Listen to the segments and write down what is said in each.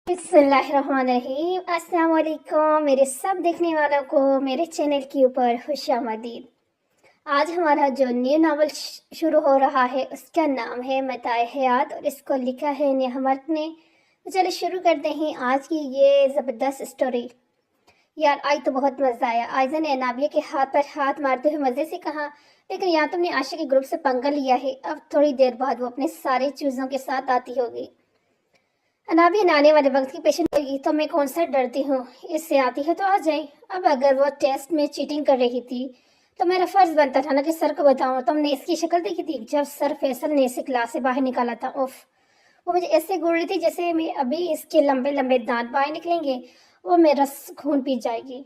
बिस्मिल्लाहिर्रहमानिर्रहीम। अस्सलाम वालेकुम मेरे सब देखने वालों को मेरे चैनल के ऊपर खुशामदीद। आज हमारा जो न्यू नावल शुरू हो रहा है उसका नाम है मताए हयात और इसको लिखा है निहमत ने। तो चलो शुरू करते हैं आज की ये ज़बरदस्त स्टोरी। यार आज तो बहुत मज़ा आया। आयजा ने अनाबिया के हाथ पर हाथ मारते हुए मज़े से कहा, लेकिन यहाँ तुमने आशा के ग्रुप से पंगा लिया है। अब थोड़ी देर बाद वो अपने सारे चूज़ों के साथ आती होगी। अनाबिया आने वाले वक्त की पेशेंट होगी तो मैं कौन सा डरती हूँ, इससे आती है तो आ जाए। अब अगर वो टेस्ट में चीटिंग कर रही थी तो मेरा फर्ज बनता था ना कि सर को बताऊँ। तुमने इसकी शक्ल देखी थी जब सर फैसल ने इसे क्लास से बाहर निकाला था? उफ, वो मुझे ऐसे घूर रही थी जैसे मैं अभी इसके लंबे लंबे दांत बाहर निकलेंगे, वो मेरा खून पी जाएगी।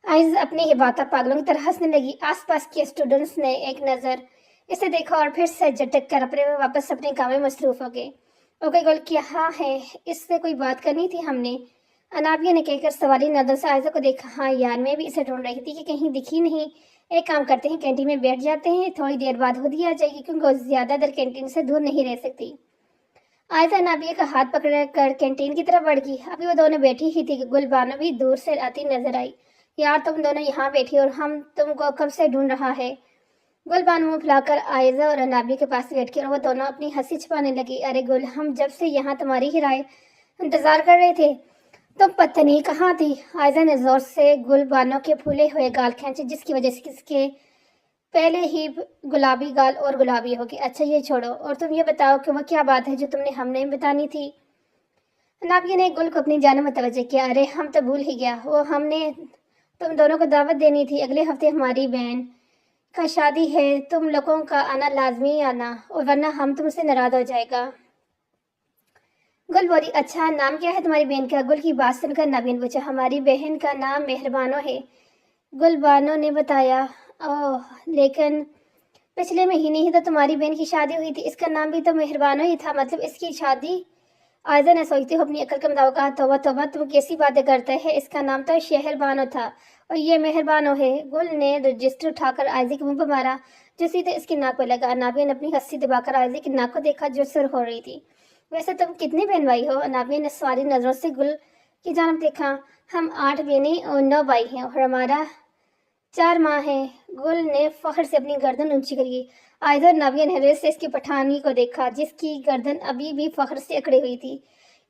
आइज अपनी ही बात पागलों की तरह हंसने लगी। आसपास के स्टूडेंट्स ने एक नज़र इसे देखा और फिर से झटक कर अपने वापस अपने काम में मसरूफ हो गए। ओके गोल क्या हाँ है, इससे कोई बात करनी थी हमने। अनाबिया ने कहकर सवाली नजर से आयजा को देखा। हाँ यार, मैं भी इसे ढूंढ रही थी कि कहीं दिखी नहीं। एक काम करते हैं, कैंटीन में बैठ जाते हैं, थोड़ी देर बाद खुद ही आ जाएगी क्योंकि वो ज्यादा देर कैंटीन से दूर नहीं रह सकती। आयजा अनाबिया का हाथ पकड़ कर कैंटीन की तरफ बढ़ गई। अभी वो दोनों बैठी ही थी कि गुलबानो भी दूर से आती नजर आई। यार तुम दोनों यहाँ बैठी और हम तुमको कब से ढूंढ रहा है। गुलबानो मुंह फुलाकर आयजा और अनाबिया के पास बैठ कर वो दोनों अपनी हंसी छुपाने लगी। अरे गुल, हम जब से यहाँ तुम्हारी ही राय इंतजार कर रहे थे, तुम पता नहीं कहाँ थी। आयजा ने जोर से गुलबानो के फूले हुए गाल खींचे जिसकी वजह से किसके पहले ही गुलाबी गाल और गुलाबी हो गए। अच्छा ये छोड़ो और तुम ये बताओ कि वो क्या बात है जो तुमने हमने बतानी थी। अनाबिया ने गुल को अपनी जानिब मुतवज्जो किया। अरे हम तो भूल ही गया, वो हमने तुम दोनों को दावत देनी थी। अगले हफ्ते हमारी बहन का शादी है, तुम लोगों का आना लाजमी आना और वरना हम तुमसे नाराज हो जाएगा। गुल बोली, अच्छा नाम क्या है तुम्हारी बहन का? गुल की बात सुनकर नवीन पूछा। हमारी बहन का नाम मेहरबानो है, गुलबानो ने बताया। ओह, लेकिन पिछले महीने ही तो तुम्हारी बहन की शादी हुई थी, इसका नाम भी तो मेहरबानो ही था, मतलब इसकी शादी। आयजा ने सोचते हो अपनी अकल का मुताबिक कहा। तौबा तौबा, तुम कैसी बातें करते हैं, इसका नाम तो शहरबानो था और ये मेहरबानो है। गुल ने रजिस्टर उठाकर आयजे के मुंह पर मारा जो सीधे इसकी नाक पर लगा। अनाबिया ने अपनी हंसी दबाकर आयजे की नाक को देखा जो सुर हो रही थी। वैसे तुम कितने बहन भाई हो? अनाबिया ने सारी नजरों से गुल की जानब देखा। हम 8 बहनें और 9 भाई हैं और हमारा 4 माँ है। गुल ने फख्र से अपनी गर्दन ऊंची करी। आयजा और नाबिया ने हैरत से इसकी पठानी को देखा जिसकी गर्दन अभी भी फख्र से अकड़ी हुई थी।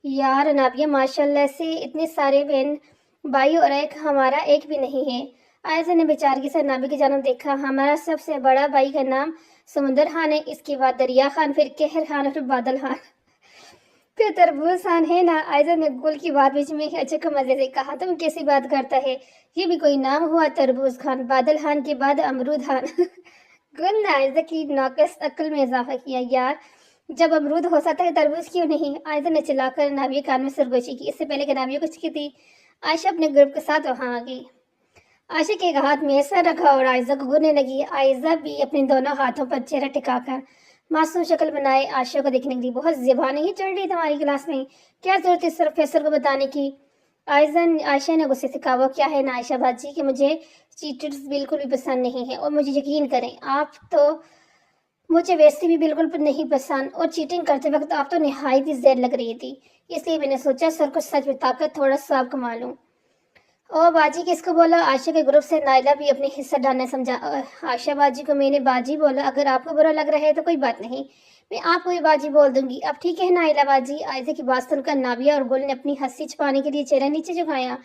यार नाबिया, माशाल्लाह से इतने सारे बहन भाई और एक हमारा एक भी नहीं है। आयजा ने बेचारगी से नाबिया की जानब देखा। हमारा सबसे बड़ा भाई का नाम समुंदर खान है, इसके बाद दरिया खान, फिर कहर खान और फिर बादल खान, फिर तरबूज खान है ना। आयजा ने गुल की बात बीच में अच्छे को मजे से कहा। तुम कैसी बात करता है, ये भी कोई नाम हुआ? तरबूज खान, बादल खान के बाद अमरूद खान। गुल ने आयजा की नाकस अक्ल में इजाफा किया। यार जब अमरूद हो सकता है तरबूज क्यों नहीं? आयजा ने चिल्लाकर नाविया कान में सरगोशी की। इससे पहले कि नाविया कुछ की थी, आयशा अपने ग्रुप के साथ वहां आ गई। आयशा के एक हाथ में सर रखा और आयजा को घूरने लगी। आयजा भी अपने दोनों हाथों पर चेहरा टिकाकर मासूम शक्ल बनाए आयशा को देखने लगी। बहुत ज़बान ही चढ़ रही तुम्हारी क्लास में, क्या जरूरत है प्रोफेसर को बताने की? आयशा ने गुस्से से कहा। वो क्या है ना आयशा बाजी कि मुझे चीटर्स बिल्कुल भी पसंद नहीं है और मुझे यकीन करें आप तो मुझे वैसे भी बिल्कुल नहीं पसंद, और चीटिंग करते वक्त आप तो नहायत ही ज़हर लग रही थी, इसलिए मैंने सोचा सर को सच बताकर थोड़ा स्वाब कमा लूँ। ओ बाजी किसको बोला? आयशा के ग्रुप से नाइला भी अपनी हिस्सा डालना समझा। आयशा बाजी को मैंने बाजी बोला, अगर आपको बुरा लग रहा है तो कोई बात नहीं, मैं आपको भी बाजी बोल दूंगी। अब ठीक है नाइला बाजी? आयशा की बात सुनकर नाबिया और गुल ने अपनी हंसी छुपाने के लिए चेहरा नीचे झुकाया।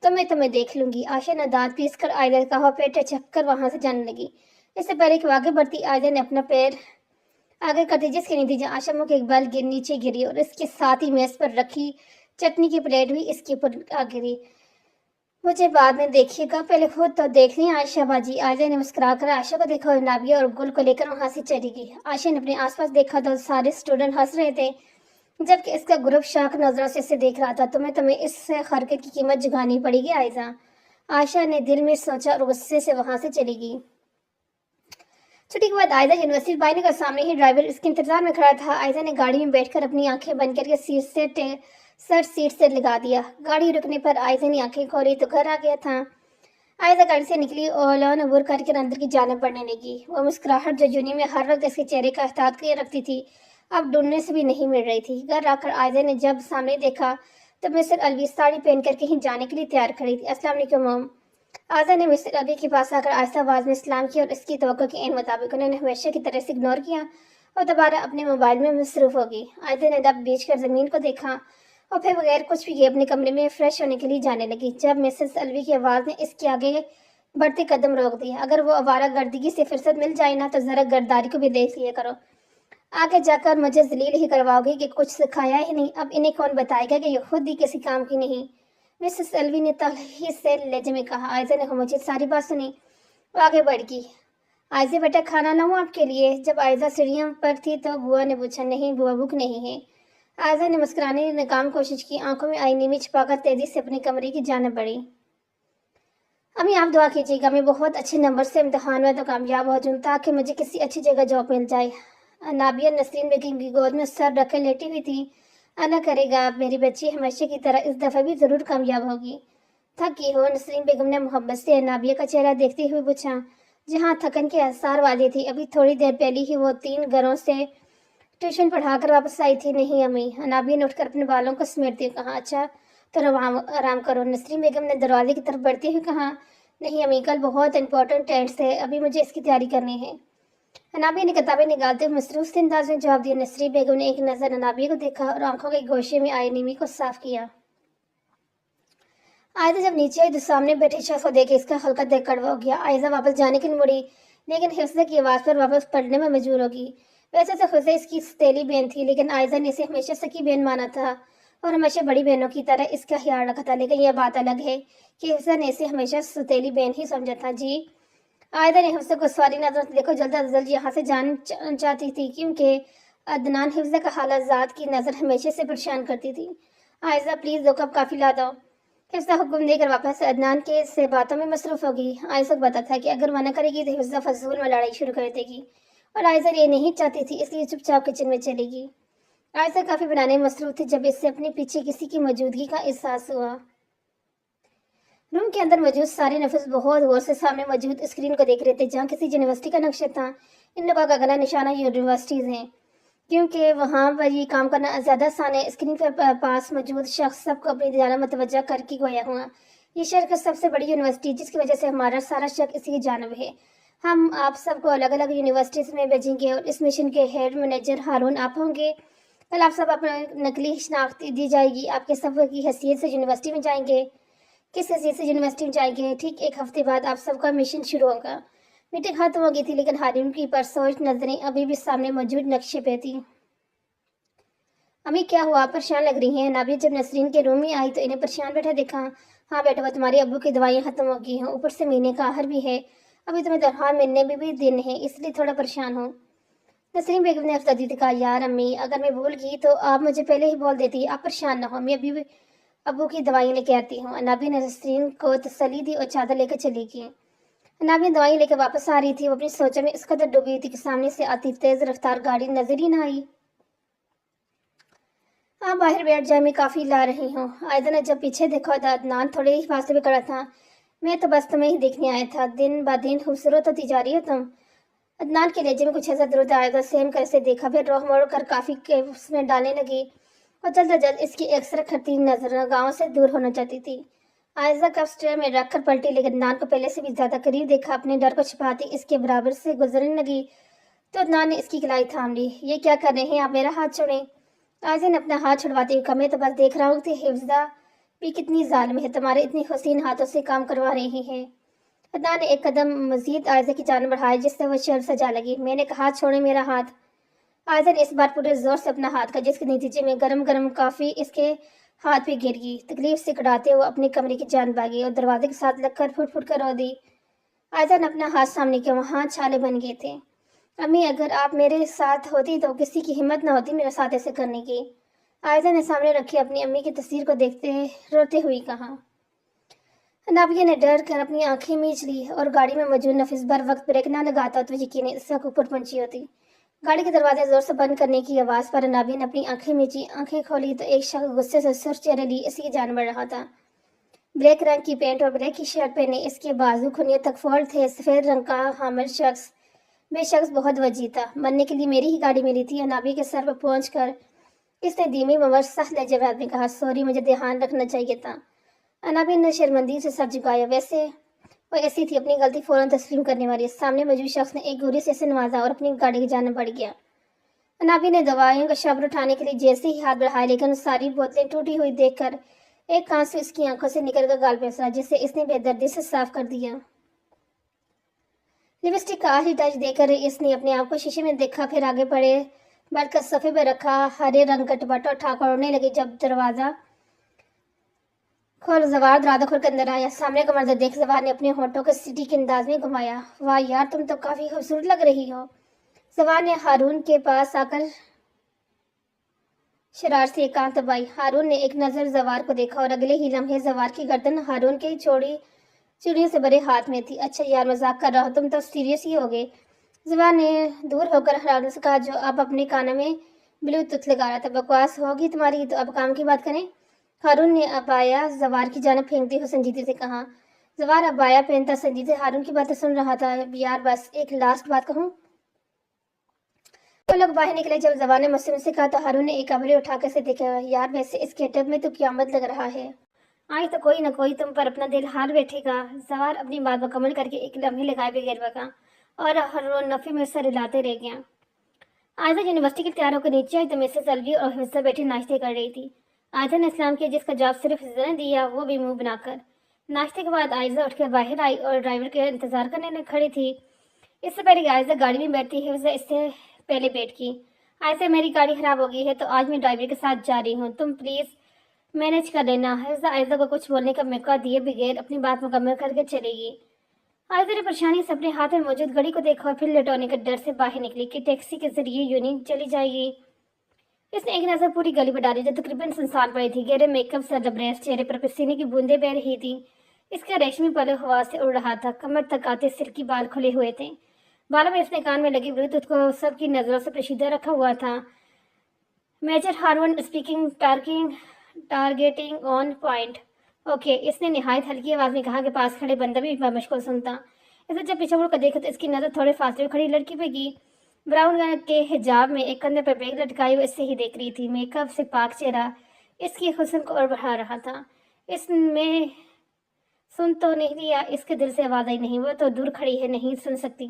तो मैं तुम्हें देख लूंगी। आयशा ने दांत पीस कर आयशा का पेट चक्कर वहां से जाने लगी। इससे पहले कि आगे बढ़ती आयशा ने अपना पैर आगे करते जिसके नतीजे आयशा मुंह के एक बाल नीचे गिरी और इसके साथ ही मेज पर रखी चटनी की प्लेट भी इसके ऊपर आ गिरी। मुझे बाद में देखिएगा, पहले खुद तो देख ली आयशा बाजी। आयशा ने मुस्कुराकर आयशा को देखा और नाबिया और गुल को लेकर वहां से चली गई। आयशा ने अपने आसपास देखा तो सारे स्टूडेंट हंस रहे थे जबकि इसका ग्रुप शाख नजरों से इसे देख रहा था। तुम्हें इस हरकत की कीमत चुकानी पड़ेगी आयशा, आयशा ने दिल में सोचा और गुस्से से वहां से चली गई। छुट्टी के बाद आयशा यूनिवर्सिटी पाने का सामने ही ड्राइवर इसके इंतजार में खड़ा था। आयशा ने गाड़ी में बैठकर अपनी आंखें बंद करके सीट से लगा दिया। गाड़ी रुकने पर आयशा ने आंखें खोली तो घर आ गया था। आयशा गाड़ी से निकली और लॉन अबूर करके अंदर की जाने पड़ने लगी। वो मुस्कुराहट जो जूनी में हर वक्त इसके चेहरे का एहतियात किए रखती थी अब ढूंढने से भी नहीं मिल रही थी। घर आकर आयशा ने जब सामने देखा तो मिस्टर अलवी साड़ी पहनकर कहीं जाने के लिए तैयार खड़ी थी। अस्सलाम वालेकुम मॉम। आयजा ने मिस्टर अलवी के पास आकर आहिस्ता आवाज में सलाम किया और इसकी तवक्को के इन मुताबिक उन्होंने हमेशा की तरह से इग्नोर किया और दोबारा अपने मोबाइल में मसरूफ हो गई। आयजा ने दब बीच कर जमीन को देखा और फिर बगैर कुछ भी किए अपने कमरे में फ्रेश होने के लिए जाने लगी। जब मिसेस अलवी की आवाज़ ने इसके आगे बढ़ते कदम रोक दिए। अगर वो आवारा गर्दगी से फुर्सत मिल जाए ना तो ज़रा गर्दारी को भी देख लिया करो। आगे जाकर मुझे जलील ही करवाओगे कि कुछ सिखाया ही नहीं। अब इन्हें कौन बताएगा कि ये खुद ही किसी काम की नहीं। मिसेस अलवी ने तलखी से लहजे में कहा। आयजा ने खामोशी सारी बात सुनी और आगे बढ़ गई। आयजा बेटा खाना लाऊं आपके लिए? जब आयजा सीढ़ियों पर थी तो बुआ ने पूछा। नहीं बुआ भूख नहीं है। आयजा ने मुस्कुराने की नाकाम कोशिश की। आंखों में आई नीमी छिपाकर तेजी से अपने कमरे की जानिब बढ़ी। अम्मी आप दुआ कीजिएगा मैं बहुत अच्छे नंबर से इम्तिहान में तो कामयाब हो जाऊँ ताकि मुझे किसी अच्छी जगह जॉब मिल जाए। नाबिया नसरीन बेगम की गोद में सर रखे लेटी हुई थी। अल्लाह करेगा मेरी बच्ची हमेशा की तरह इस दफ़ा भी ज़रूर कामयाब होगी। थकी हो? नसरीन बेगम ने मोहब्बत से नाबिया का चेहरा देखते हुए पूछा, जहाँ थकन के आसार वाली थी। अभी थोड़ी देर पहले ही वो 3 घरों से ट्यूशन पढ़ाकर वापस आई थी। नहीं अम्मी। नाबिया ने उठकर अपने बालों को समेटते हुए कहा। अच्छा तो आराम करो। नसरीन बेगम ने दरवाजे की तरफ बढ़ते हुए कहा। नहीं अम्मी कल बहुत इंपॉर्टेंट टेस्ट है, अभी मुझे इसकी तैयारी करनी है। अनाबिया ने किताबें निकालते हुए मसरूफ से अंदाज में जवाब दिया। नसरीन बेगम ने एक नज़र अनाबिया को देखा और आंखों के गोशे में आई नीमी को साफ किया। आयजा जब नीचे आई तो सामने बैठे शख्स को देख इसका हल्का दिल कड़वा हो गया। आयजा वापस जाने के लिए मुड़ी लेकिन हिफ्ज़ा की आवाज़ पर वापस पढ़ने में मजबूर होगी। वैसे तो हिफ्ज़ा इसकी सतीली बहन थी लेकिन आयजा ने इसे हमेशा सकी बहन माना था और हमेशा बड़ी बहनों की तरह इसका ख्याल रखा था। लेकिन यह बात अलग है कि हिफ्ज़ा ने इसे हमेशा सतीली बहन ही समझा था। जी। आयदा ने हिफ्ज़ा को सवारी नजर से देखो जल्द अज जल्द यहाँ से जान चाहती थी क्योंकि अदनान हिफ्ज़ा का हालत ज़ात की नज़र हमेशा से परेशान करती थी। आयजा प्लीज़ 2 कप काफ़ी ला दो। हिफ्ज़ा हुक्म देकर वापस अदनान के से बातों में मसरूफ़ होगी। आयजा को पता था कि अगर मना करेगी तो हिफ्ज़ा फजूल में लड़ाई शुरू कर देगी और आयजा ये नहीं चाहती थी इसलिए चुपचाप किचन में चलेगी। आयजा काफ़ी बनाने में मसरूफ़ थी जब इससे अपने पीछे किसी की मौजूदगी का एहसास हुआ। रूम के अंदर मौजूद सारे नफस बहुत गौर से सामने मौजूद स्क्रीन को देख रहे थे जहाँ किसी यूनिवर्सिटी का नक्शा था। इन लोगों का अगला निशाना यूनिवर्सिटीज़ हैं क्योंकि वहाँ पर ये काम करना ज़्यादा आसान है। स्क्रीन पर पास मौजूद शख्स सबको अपनी ध्यान मतवज्जा करके गोया हुआ। ये शहर की सबसे बड़ी यूनिवर्सिटी जिसकी वजह से हमारा सारा शक इसी जानब है। हम आप सबको अलग अलग यूनिवर्सिटीज़ में भेजेंगे और इस मिशन के हेड मैनेजर हारून आप होंगे। कल आप सब अपना नकली शनाख्ती दी जाएगी। आपके सफ़र की हैसियत से यूनिवर्सिटी में जाएंगे। किस हैसियत से यूनिवर्सिटी में जाएंगे? ठीक 1 हफ्ते बाद आप सबका मिशन शुरू होगा। मीटिंग खत्म हो गई थी लेकिन हारून की परसोच नजरें अभी भी सामने मौजूद नक्शे पे थी। अम्मी क्या हुआ? आप परेशान लग रही हैं। नाबिया जब नसरीन के रूम में आई तो इन्हें परेशान बैठा देखा। हाँ बेटा वो तुम्हारे अब्बू की दवाइयाँ खत्म हो गई हैं, ऊपर से महीने का आहर भी है। अभी तुम्हें तनख्वाह मिलने में भी दिन है इसलिए थोड़ा परेशान हो। नसरीन बेगम ने अफ्तादी से कहा। यार अम्मी अगर मैं भूल गई तो आप मुझे पहले ही बोल देती। आप परेशान ना हो, मैं अभी भी अबू की दवाई लेके आती हूँ। अनाबी ने नसरीन को तसल्ली दी और चादर लेकर चली गई। अनाबी दवाई लेकर वापस आ रही थी। वो अपनी सोचों में इस कदर डूबी थी कि सामने से आती तेज रफ्तार गाड़ी नजर ही ना आई। आप बाहर बैठ जाए, मैं काफ़ी ला रही हूँ। आयदा ने जब पीछे देखा तो अदनान थोड़े ही फासले में खड़ा था। मैं तो बस तुम्हें ही देखने आया था, दिन ब दिन खूबसूरत होती जा रही हो तुम। अदनान के लहजे में कुछ ऐसा जरूरत आया था। सेम कैसे देखा फिर रोह मोड़ कर काफ़ी के उसमें डालने लगी और जल्द जल्द इसकी अक्सर खड़ती नजर गांव से दूर होना चाहती थी। आयजा कप स्ट्रे में रख कर पलटी लेकिन अदनान को पहले से भी ज्यादा करीब देखा। अपने डर को छिपाती इसके बराबर से गुजरने लगी तो अदनान ने इसकी कलाई थाम ली। ये क्या कर रहे हैं आप? मेरा हाथ छोड़ें। आयजा ने अपना हाथ छुड़वाते हुए कहा। मैं तो बस देख रहा हूँ कि हिफ्ज़ा भी कितनी जालिम है, तुम्हारे इतनी हसीन हाथों से काम करवा रही है। अदनान ने एक कदम मजीद आयजा की जान बढ़ाया जिससे वह शर्म सजा लगी। मैंने कहा छोड़े मेरा हाथ। आयजा ने इस बार पूरे जोर से अपना हाथ का जिसके नतीजे में गरम गरम काफी इसके हाथ पे गिर गई। तकलीफ से कटाते हुए अपने कमरे की जान भागी और दरवाजे के साथ लगकर फुट फुट कर रो दी। आयजा ने अपना हाथ सामने किया, वहाँ छाले बन गए थे। अम्मी अगर आप मेरे साथ होती तो किसी की हिम्मत ना होती मेरे साथ ऐसे करने की। आयजा ने सामने रखी अपनी अम्मी की तस्वीर को देखते रोते हुए कहा। नाबिया ने डर कर अपनी आंखें मीच ली और गाड़ी में मौजूद नफीस बर वक्त ब्रेक ना लगाता तो यकीन इस वक्त ऊपर पहुंची होती। गाड़ी के दरवाजे जोर से बंद करने की आवाज पर नाबिया ने अपनी आंखें मीची। आंखें खोली तो एक शख्स गुस्से से सुर चेहरे ली इसकी जान बढ़ रहा था। ब्लैक रंग की पैंट और ब्लैक की शर्ट पहने, इसके बाजू खुनियों तक फोल्ड थे। सफेद रंग का हामिल शख्स बहुत वजी था। मरने के लिए मेरी ही गाड़ी मिली थी। नाबिया के सर पर पहुंच कर इसने धीमी मगर सख्त लहजे में आदमी कहा, सॉरी, मुझे ध्यान रखना चाहिए था। अनाबी ने शर्मिंदगी से सर झुकाया। वैसे वो ऐसी थी, अपनी गलती फौरन तस्लीम करने वाली। सामने मौजूद शख्स ने एक गोली से नवाजा और अपनी गाड़ी की जान बढ़ गया। अनाबी ने दवाइयों का शब्र उठाने के लिए जैसे ही हाथ बढ़ाया, लेकिन सारी बोतलें टूटी हुई देखकर एक आंसू इसकी आंखों से निकलकर गाल पे उतरा, जिसे इसने बेदर्दी से साफ कर दिया। लिपस्टिक का आखिरी टच देकर इसने अपने आप को शीशे में देखा, फिर आगे बढ़कर सोफे पर रखा हरे रंग का दुपट्टा उठाकर उड़ने लगी। जब दरवाजा खोल जवार दरवाजा खोल कर अंदर आया। सामने का मंजर देख जवार ने अपने होठों को सीटी के अंदाज में घुमाया। वाह यार, तुम तो काफी खूबसूरत लग रही हो। जवार ने हारून के पास आकर शरारत से एक आंख दबाई। हारून ने एक नजर जवार को देखा और अगले ही लम्हे जवार की गर्दन हारून के चूड़ियों से भरे हाथ में थी। अच्छा यार, मजाक कर रहा हो, तुम तो सीरियस ही हो गए। जवार ने दूर होकर हारून से कहा, जो अब अपने कानों में ब्लूटूथ लगा रहा था। बकवास होगी तुम्हारी, तो अब काम की बात करें। हारून ने अबाया जवार की जानब फेंकते हुए संजीदगी से कहा। जवार अबाया पहनता संजीदगी से हारून की बातें सुन रहा था। यार बस एक लास्ट बात कहूँ। वो लोग बाहर निकले। जब जवार ने मुझसे कहा तो हारून ने एक कमरे उठाकर से देखा। यार वैसे इस गेटअप में तो क़यामत लग रहा है। आज तो कोई ना कोई तुम पर अपना दिल हार बैठेगा। जवार अपनी बात मुकम्मल करके एक लम्हे लगाए बगैर बका और हारून नफी में सर हिलाते रह गया। आयजा यूनिवर्सिटी के तैयार होकर नीचे आई तो मिसेस अलवी और हिफ्जा बैठी नाश्ते कर रही थी। आयजा ने इस्लाम किया, जिसका जवाब सिर्फ हिफ्जा ने दिया, वो भी मुंह बनाकर। नाश्ते के बाद आयजा उठकर बाहर आई और ड्राइवर के इंतजार करने खड़ी थी। इससे पहले आयजा गाड़ी में बैठती, हिफ्जा इससे पहले बैठ की। आयजा, मेरी गाड़ी खराब हो गई है तो आज मैं ड्राइवर के साथ जा रही हूँ, तुम प्लीज मैनेज कर लेना। हिफ्जा आयजा को कुछ बोलने का मौका दिए बगैर अपनी बात मुकम्मल करके चलेगी। आयजा ने परेशानी से अपने हाथ में मौजूद घड़ी को देखा और फिर लटोने के डर से बाहर निकली कि टैक्सी के जरिए यूनियन चली जाएगी। इसने एक नजर पूरी गली पर डाली जो तकरीबन सुनसान पड़ी थी। गहरे मेकअप से लबरेज चेहरे पर पसीने की बूंदें बह रही थी। इसका रेशमी पल्लू हवा से उड़ रहा था। कमर तक आते सिर की बाल खुले हुए थे। बालों में इसने कान में लगी ब्लूटूथ को सबकी नजरों से पोशीदा रखा हुआ था। Major Haroon speaking, targeting on point. Okay, इसने निहायत हल्की आवाज में कहा कि पास खड़े बंदा भी मशगूल सुनता। इसे जब पीछे मुड़कर देखा तो इसकी नजर थोड़े फासले खड़ी लड़की पे गई। ब्राउन रंग के हिजाब में एक कंधे पर बैग लटकाई हुए इससे ही देख रही थी। मेकअप से पाक चेहरा इसकी हुस्न को और बढ़ा रहा था। इसमें सुन तो नहीं दिया, इसके दिल से आवाज आई नहीं। वो तो दूर खड़ी है, नहीं सुन सकती।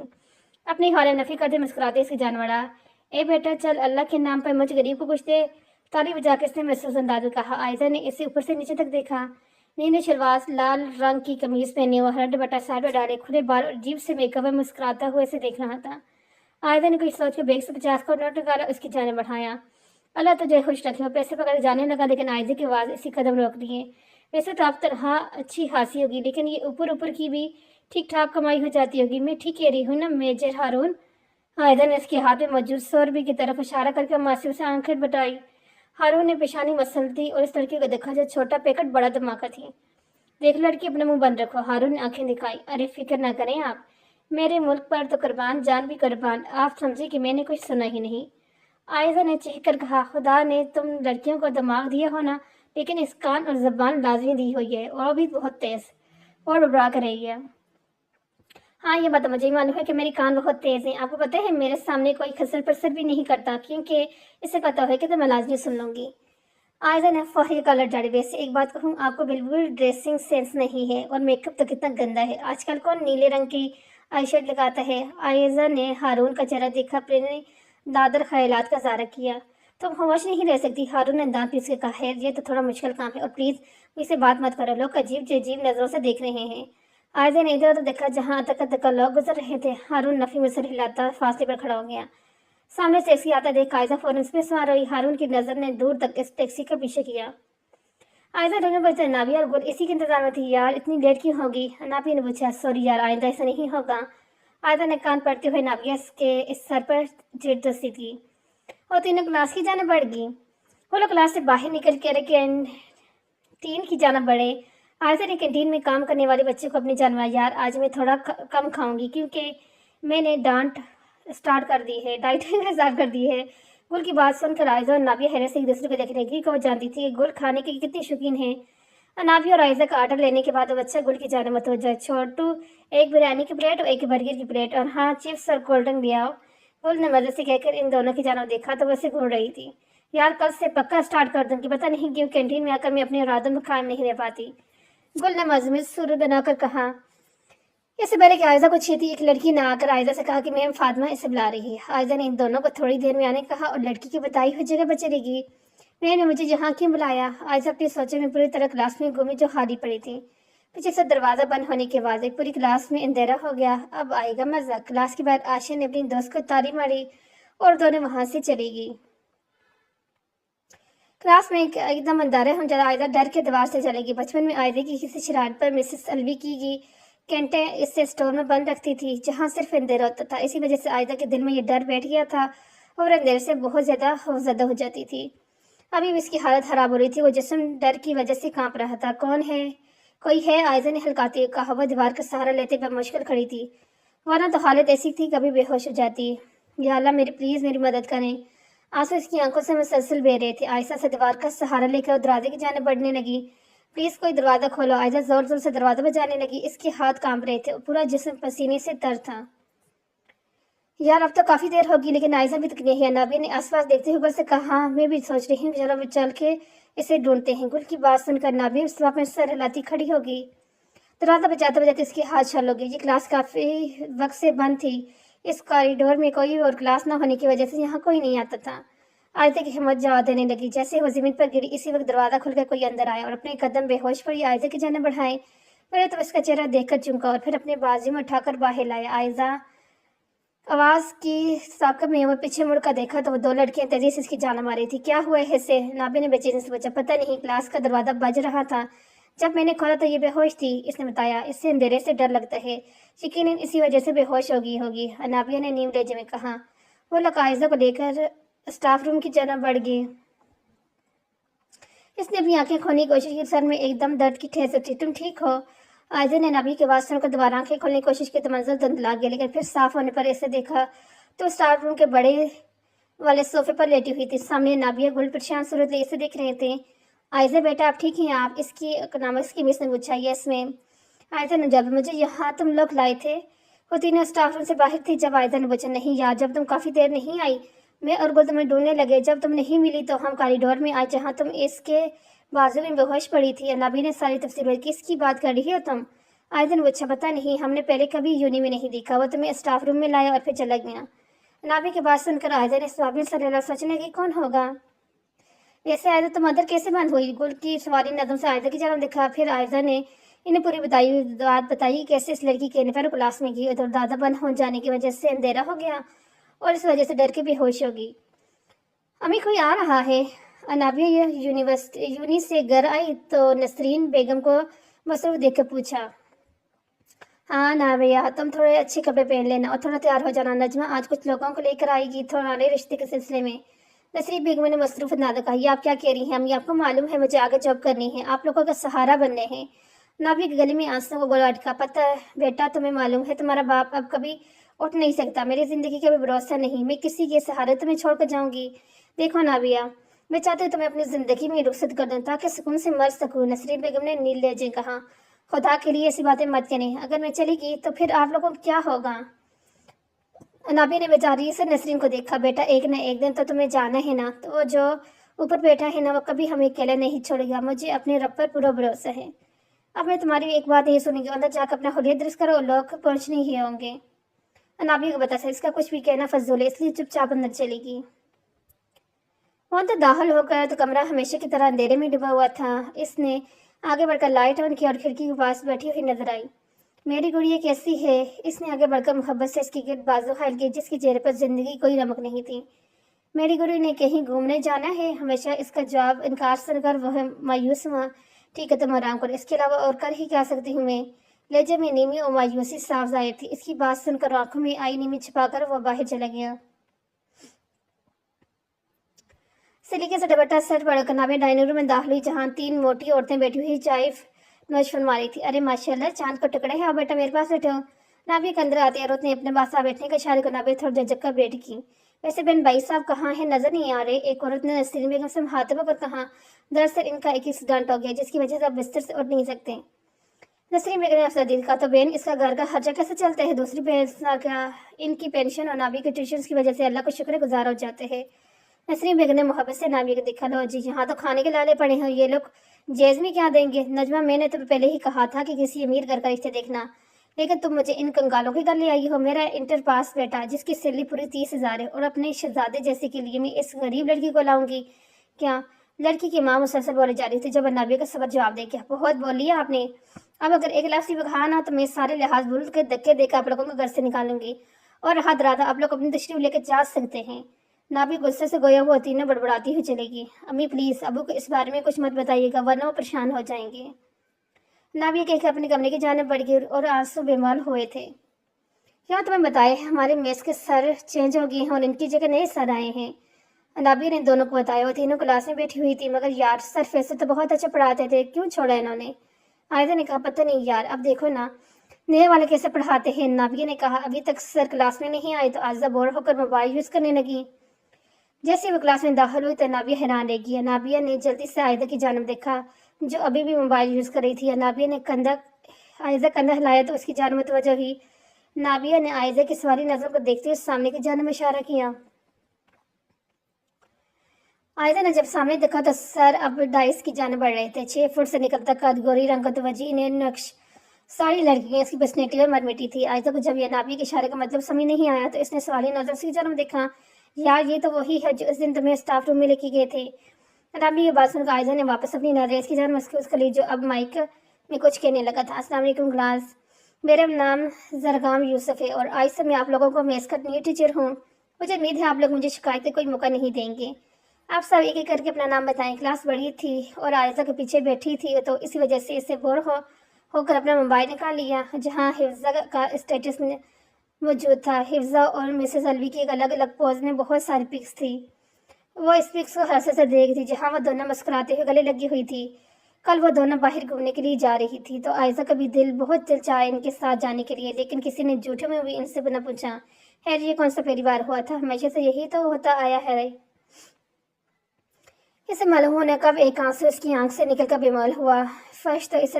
अपनी हौले नफी करते मुस्कुराते इसकी जान बढ़ा। ए बेटा चल, अल्लाह के नाम पर मुझ गरीब को कुछ दे। ताली बजा के इसने महसूस अंदाज में कहा। आयजा ने इसे ऊपर से नीचे तक देखा। नीले शलवार, लाल रंग की कमीज पहने और हरा दुपट्टा साइड में डाले, खुले बाल और अजीब से मेकअप में मुस्कुराता हुआ इसे देख रहा था। आयजा ने कुछ सोच के बैग से 50 का नोट निकाला, उसकी जाने बढ़ाया। अल्लाह तुझे खुश रखे। पैसे पकड़ जाने लगा, लेकिन आयजा की आवाज़ इसी कदम रोक दिए। वैसे तो आप तनहा अच्छी खासी होगी, लेकिन ये ऊपर ऊपर की भी ठीक ठाक कमाई हो जाती होगी। मैं ठीक कह रही हूँ ना मेजर हारून? आयजा ने इसके हाथ में मौजूद 100 रुपये की तरफ इशारा करके मासूम से आंखें बताई। हारून ने पेशानी मसल दी और इस लड़की को देखा जो छोटा पैकेट बड़ा धमाका थी। देख लड़की, अपना मुंह बंद रखो। हारून ने आंखें दिखाई। अरे फिक्र ना करें आप, मेरे मुल्क पर तो कुर्बान जान भी कुर्बान। आप समझे कि मैंने कुछ सुना ही नहीं। आयजा ने चीखकर कहा, खुदा ने तुम लड़कियों को दिमाग दिया हो ना, लेकिन इस कान और जबान लाजमी दी हुई है, और भी बहुत तेज और बबरा कर रही है। हाँ, ये बात मुझे ही मालूम है कि मेरी कान बहुत तेज है। आपको पता है मेरे सामने कोई खसर पसर भी नहीं करता, क्योंकि इसे पता है कि तो मैं लाजमी सुन लूंगी। आयजा ने फौरी कलर झाड़ी। वैसे एक बात कहूँ, आपको बिल्कुल ड्रेसिंग सेंस नहीं है, और मेकअप तो कितना गंदा है। आजकल कौन नीले रंग की आईशेड लगाता है? आयजा ने हारून का चेहरा देखा, अपने दादर ख्यालात का इज़हार किया। तुम होश नहीं रह सकती। हारून ने दांत पीस के कहा, है ये तो थोड़ा मुश्किल काम है, और प्लीज़ मुझसे बात मत करो, लोग अजीब अजीब नज़रों से देख रहे हैं। आयजा ने इधर उधर देखा, जहाँ तक लोग गुजर रहे थे। हारून नफी में सर हिलाता फासले पर खड़ा हो गया। सामने से टैक्सी आता देख आयजा फौरन पे सवार हुई। हारून की नज़र ने दूर तक इस टैक्सी का पीछे किया। आयजा दोनों बच्चे नाबिया और गुल इसी के इंतजार में थी। यार इतनी लेट क्यों होगी? नाबिया ने पूछा। सॉरी यार, आइंदा ऐसा नहीं होगा। आयजा ने कान पड़ते हुए नाबिया के इस सर पर जेट दस्ती की और तीनों क्लास की जाने बढ़ गई। वो लोग क्लास से बाहर निकल कर कैंटीन की जाना बढ़े। आयजा ने कैंटीन में काम करने वाले बच्चे को अपनी जानवा, यार आज मैं थोड़ा कम खाऊंगी क्योंकि मैंने डाइट स्टार्ट कर दी है। गुल की बात सुनकर आयजा और नाबिया हैरत से एक दूसरे को देखने लगी। वो जानती थी कि गुल खाने की कितनी शौकीन है। नाबिया और आयजा का आर्डर लेने के बाद वो बच्चा गुल की जानब मतवज्जा। छोटू, एक बिरयानी की प्लेट और एक बर्गर की प्लेट, और हाँ चिप्स और कोल्ड ड्रिंक ले आओ। गुल ने मदद से कहकर इन दोनों की जानब देखा तो वैसे घूर रही थी। यार कल से पक्का स्टार्ट कर दूंगी, पता नहीं क्यों कैंटीन में आकर मैं अपने इरादों में कायम नहीं रह पाती। गुल ने मजमूत सुर बनाकर कहा। इससे पहले कि आयजा को छेती एक लड़की ने आकर आयजा से कहा कि मैम फातिमा इसे बुला रही है। आयजा ने इन दोनों को थोड़ी देर में आने कहा और लड़की की बताई हुई जगह पर चलेगी। मैंने मुझे यहाँ क्यों बुलाया? आयजा अपनी सोचों में पूरी तरह क्लास में घूमी जो खाली पड़ी थी। पीछे से दरवाजा बंद होने के बाद एक पूरी क्लास में अंधेरा हो गया। अब आएगा मजा। क्लास के बाद आशा ने अपनी दोस्त को तारी मारी और दोनों वहां से चली गई। क्लास में एकदम अंधारा हम जरा आयदा डर के दीवार से चलेगी। बचपन में आयदे की किसी शरारत पर मिसेस अलवी की गई कैंटे इससे स्टोर में बंद रखती थी जहाँ सिर्फ अंधेरा होता था। इसी वजह से आयदा के दिल में ये डर बैठ गया था और अंधेरे से बहुत ज्यादा खौफजदा हो जाती थी। अभी भी इसकी हालत खराब हो रही थी। वो जिस्म डर की वजह से कांप रहा था। कौन है? कोई है? आयजा ने हल्काते हुए कहा। वो दीवार का सहारा लेते हुए मुश्किल खड़ी थी, वरना तो हालत ऐसी थी कभी बेहोश हो जाती। या अल्लाह मेरी प्लीज मेरी मदद करें। आंसू इसकी आंखों से मुसलसल बह रहे थे। आयशा से दीवार का सहारा लेकर दरवाजे की जाने बढ़ने लगी। प्लीज कोई दरवाजा खोलो। आयशा जोर जोर से दरवाजा बजाने लगी। इसके हाथ कांप रहे थे, पूरा जिस्म पसीने से तर था। यार अब तो काफी देर होगी, लेकिन आयशा भी तक नहीं है। नाबी ने आसपास देखते हुए से कहा। हाँ मैं भी सोच रही हूँ, चलो चल के इसे ढूंढते हैं। गुल की बात सुनकर नाबी उस वक्त में सर हिलाती खड़ी होगी। दरवाजा बजाते बजाते इसकी हाथ छल हो गई। ये क्लास काफी वक्त से बंद थी। इस कॉरिडोर में कोई और क्लास न होने की वजह से यहाँ कोई नहीं आता था। आयशा की हिम्मत जवाब देने लगी। जैसे वो जमीन पर गिरी, इसी वक्त दरवाजा खुलकर कोई अंदर आया और अपने कदम बेहोश पड़ी आयशा की जाने बढ़ाए। पहले तो इसका चेहरा देखकर चुमका और फिर अपने बाजू में उठाकर बाहर लाया। आयशा आवाज की साकब में वो पीछे मुड़कर देखा तो वो दो लड़कियां तेजी से इसकी जान मारी थी। क्या हुआ है इसे? नाबी ने बेचैनी से पूछा। पता नहीं, क्लास का दरवाजा बज रहा था, जब मैंने खोला तो ये बेहोश थी, इसने बताया। इससे अंधेरे से डर लगता है, यकीनन इसी वजह से बेहोश होगी। नाबिया ने नीम लेजे में कहा। वो लोग आयशा को लेकर स्टाफ रूम की जानब बढ़ गए। इसने अपनी आंखें खोलने की कोशिश की। सर में एकदम दर्द की ठेस उठी। तुम ठीक हो? आयशा ने नाबी की आवाज सुनकर दोबारा आंखें खोलने की कोशिश की तो मंजर धुंधला गया, लेकिन फिर साफ होने पर इसे देखा तो स्टाफ रूम के बड़े वाले सोफे पर लेटी हुई थी। सामने नाबिया गुल परेशान सूरत इसे देख रहे थे। आयशा बेटा आप ठीक हैं? आप इसकी नाम इसकी मिस ने पूछा। Yes ma'am. आयशा ने जब मुझे यहाँ तुम लोग लाए थे, वो तीनों स्टाफ रूम से बाहर थी। जब आयशा ने पूछा। नहीं यार, जब तुम काफी देर नहीं आई, मैं और गुल तुम्हें ढूंढने लगे। जब तुम नहीं मिली तो हम कॉरिडोर में आए जहाँ तुम इसके बाजू में बेहोश पड़ी थी। नबी ने सारी तफसीर। किसकी बात कर रही हो तुम? आयशा ने पूछा। पता नहीं, हमने पहले कभी यूनी में नहीं देखा। वो तुम्हें स्टाफ रूम में लाया और फिर चला गया। नाबी की बात सुनकर आयशा ने स्वाबिल सल्लल्लाहु सोचने की कौन होगा। वैसे आयशा तुम अंदर कैसे बंद हुई? गुल की सवारी नजम से आयशा की जानब देखा। फिर आयशा ने इन्हें पूरी बात बताई कैसे इस लड़की के नेफर क्लास में गई और दरवाजा बंद हो जाने की वजह से अंधेरा हो गया और इस वजह से डर के बेहोश होगी। अम्मी कोई आ रहा है? अनाबिया यूनी से घर आई तो नसरीन बेगम को मसरूफ देखकर पूछा। हाँ नाबिया, तुम थोड़े अच्छे कपड़े पहन लेना और थोड़ा तैयार हो जाना। नजमा आज कुछ लोगों को लेकर आएगी थोड़ा रिश्ते के सिलसिले में। नसरीन बेगम ने मसरूफ नादा कहा। ये आप क्या कह रही हैं अम्मी? आपको मालूम है मुझे आगे जॉब करनी है, आप लोगों का सहारा बनने हैं। नाबिया के गले में आंसू को गोला अटका। पता है बेटा, तुम्हें मालूम है तुम्हारा बाप अब कभी उठ नहीं सकता। मेरी जिंदगी का भी भरोसा नहीं, मैं किसी के सहारे तुम्हें छोड़कर जाऊंगी। देखो नाबिया, मैं चाहती हूँ तुम्हें अपनी जिंदगी में रुखसत कर दूँ ताकि सुकून से मर सकूँ। नसरीन बेगम ने नील लहजे कहा। खुदा के लिए ऐसी बातें मत करें, अगर मैं चली गई तो फिर आप लोगों को क्या होगा? नाबी ने बेचारी से नसरीन को देखा। बेटा एक न एक दिन तो तुम्हें जाना है ना, तो वो जो ऊपर बैठा है ना, वो कभी हमें अकेला नहीं छोड़ेगा। मुझे अपने रब पर पूरा भरोसा है। अब मैं तुम्हारी एक बात नहीं सुनेंगे, अंदर जाकर अपना हुलिया दुरुस्त करो, लोग पहुंचने ही होंगे। नाबी को बता इसका कुछ भी कहना फजूल है, इसलिए चुपचाप अंदर चलेगी। वो अंदर दाखिल होकर तो कमरा हमेशा की तरह अंधेरे में डूबा हुआ था। इसने आगे बढ़कर लाइट ऑन की और खिड़की के पास बैठी हुई नजर आई। मेरी गुड़िया कैसी है? इसने आगे बढ़कर मोहब्बत से इसकी गिरद बाजू हाल की, जिसके चेहरे पर जिंदगी कोई रमक नहीं थी। मेरी गुड़िया ने कहीं घूमने जाना है? हमेशा इसका जवाब इनकार सुनकर वह मायूस हुआ। ठीक है तुम आराम करो, इसके अलावा और कर ही क्या सकती हूँ मैं? लहजे में नीमी और मायूसी साफ जाहिर थी। इसकी बात सुनकर आंखों में आई नीमी छिपाकर वह बाहर चला गया। सलीके से दुपट्टा सर पड़कर नाबे डाइनिंग रूम में दाखिल हुई, जहाँ तीन मोटी औरतें बैठी हुई चाय नोश फरमा रही थी। अरे माशाल्लाह, चांद का टुकड़ा है, आओ बेटा मेरे पास बैठो। नाबी के अंदर आते औरत ने अपने पास बैठने का इशारे को नाबे थोड़ा झटक कर बैठ की। वैसे बहन भाई साहब कहाँ हैं, नजर नहीं आ रहे? एक औरत ने नसरीन बेगम से मुखातिब होकर कहा। दरअसल इनका एक एक्सीडेंट हो गया जिसकी वजह से अब बिस्तर से उठ नहीं सकते। नसरीन बेगम ने अफसर दिल कहा। तो बहन इसका घर का खर्चा कैसे चलता है? दूसरी बहन क्या इनकी पेंशन और नाबी के ट्यूशन की वजह से अल्लाह को शुक्र गुजार हो जाते हैं। नसरीन बेगम ने मोहब्बत से नाविया को देखा। लो जी, यहाँ तो खाने के लाले पड़े हैं, ये लोग जेज में क्या देंगे? नजमा, मैंने तो पहले ही कहा था कि किसी अमीर घर का रिश्ते देखना, लेकिन तुम मुझे इन कंगालों के घर ले आई हो। मेरा इंटर पास बेटा जिसकी सैलरी पूरी 30,000 है, और अपने शहजादे जैसे के लिए मैं इस गरीब लड़की को लाऊंगी क्या? लड़की की माँ मुसलसल बोले जा रही थी जब नाविया का सबर जवाब दे गया। बहुत बोल लिया आपने, अब अगर एक लाख रुपये कहा ना तो मैं सारे लिहाज भूल के धक्के देकर आप लोगों को घर से निकालूंगी, और हद रात आप लोग अपनी तशरीफ लेकर जा सकते हैं। नाभी गुस्से से गोया हुआ तीनों बड़बड़ाती हुई चलेगी। अम्मी प्लीज अबू को इस बारे में कुछ मत बताइएगा, वरना वो परेशान हो जाएंगे। नाभी कहकर अपने कमरे की जाने बढ़ गई और आंसू बेमाल हुए थे। क्या तुम्हें बताए, हमारे मेस के सर चेंज हो गए हैं और इनकी जगह नए सर आए हैं। नाभी ने दोनों को बताया। वो तीनों क्लास में बैठी हुई थी, मगर यार सर फैसल तो बहुत अच्छा पढ़ाते थे, क्यों छोड़ा इन्होंने? आयदा ने कहा पता नहीं यार, अब देखो ना नए वाले कैसे पढ़ाते हैं। नाभिया ने कहा अभी तक सर क्लास में नहीं आए तो आयजा बोर होकर मोबाइल यूज करने लगी। जैसे वो क्लास में दाखिल हुई तो नाबिया हैरान रह गई। नाबिया ने जल्दी से आयदा की जानब देखा जो अभी भी मोबाइल यूज कर रही थी। नाबिया ने आयजा कंधा हिलाया तो उसकी जानब मुतवज्जो हुई। नाबिया ने आयजा की सवारी नजर को देखते हुए सामने की जानब इशारा किया। आयजा ने जब सामने देखा तो सर अब डाइस की जानब बढ़ रहे थे। 6 फुट से निकलता कद, गोरी रंग का तवज्जो, इन्हें नक्श, सारी लड़कियां इसकी पर्सनैलिटी और मरमिटी थी। आयजा को जब यह नाबिया के इशारे का मतलब समझ नहीं आया तो इसने सवाली नजर से जानब देखा। यार ये तो वही है जो उस दिन तुम्हें स्टाफ रूम में लेके गए थे। नाबिया ये बात सुनकर आयजा ने वापस अपनी नजर इसकी जानब मस्कुस कर ली, जो अब माइक में कुछ कहने लगा था। अस्सलाम वालेकुम क्लास, मेरा नाम जरगाम यूसुफ है और आज से मैं आप लोगों को मेस का न्यू टीचर हूँ। मुझे उम्मीद है आप लोग मुझे शिकायत का कोई मौका नहीं देंगे। आप सब एक एक करके अपना नाम बताएं। क्लास बड़ी थी और आयजा के पीछे बैठी थी तो इसी वजह से इसे बोर होकर अपना मोबाइल निकाल लिया, जहाँ हिफ्जा का स्टेटस मौजूद था। हिफ्जा और मिसेस अलवी की एक अलग अलग पोज में बहुत सारी पिक्स थी। वो इस पिक्स को हंस से देख थी जहाँ वो दोनों मुस्कुराते हुए गले लगी हुई थी। कल वो दोनों बाहर घूमने के लिए जा रही थी तो आयजा का भी बहुत दिल चाहा इनके साथ जाने के लिए, लेकिन किसी ने झूठे में भी इनसे न पूछा। खैर ये कौन सा पहली बार हुआ था, हमेशा से यही तो होता आया है। इसे मालूम होने कब एक आंसू इसकी आंख से निकलकर बेमाल हुआ। फर्श तो इसे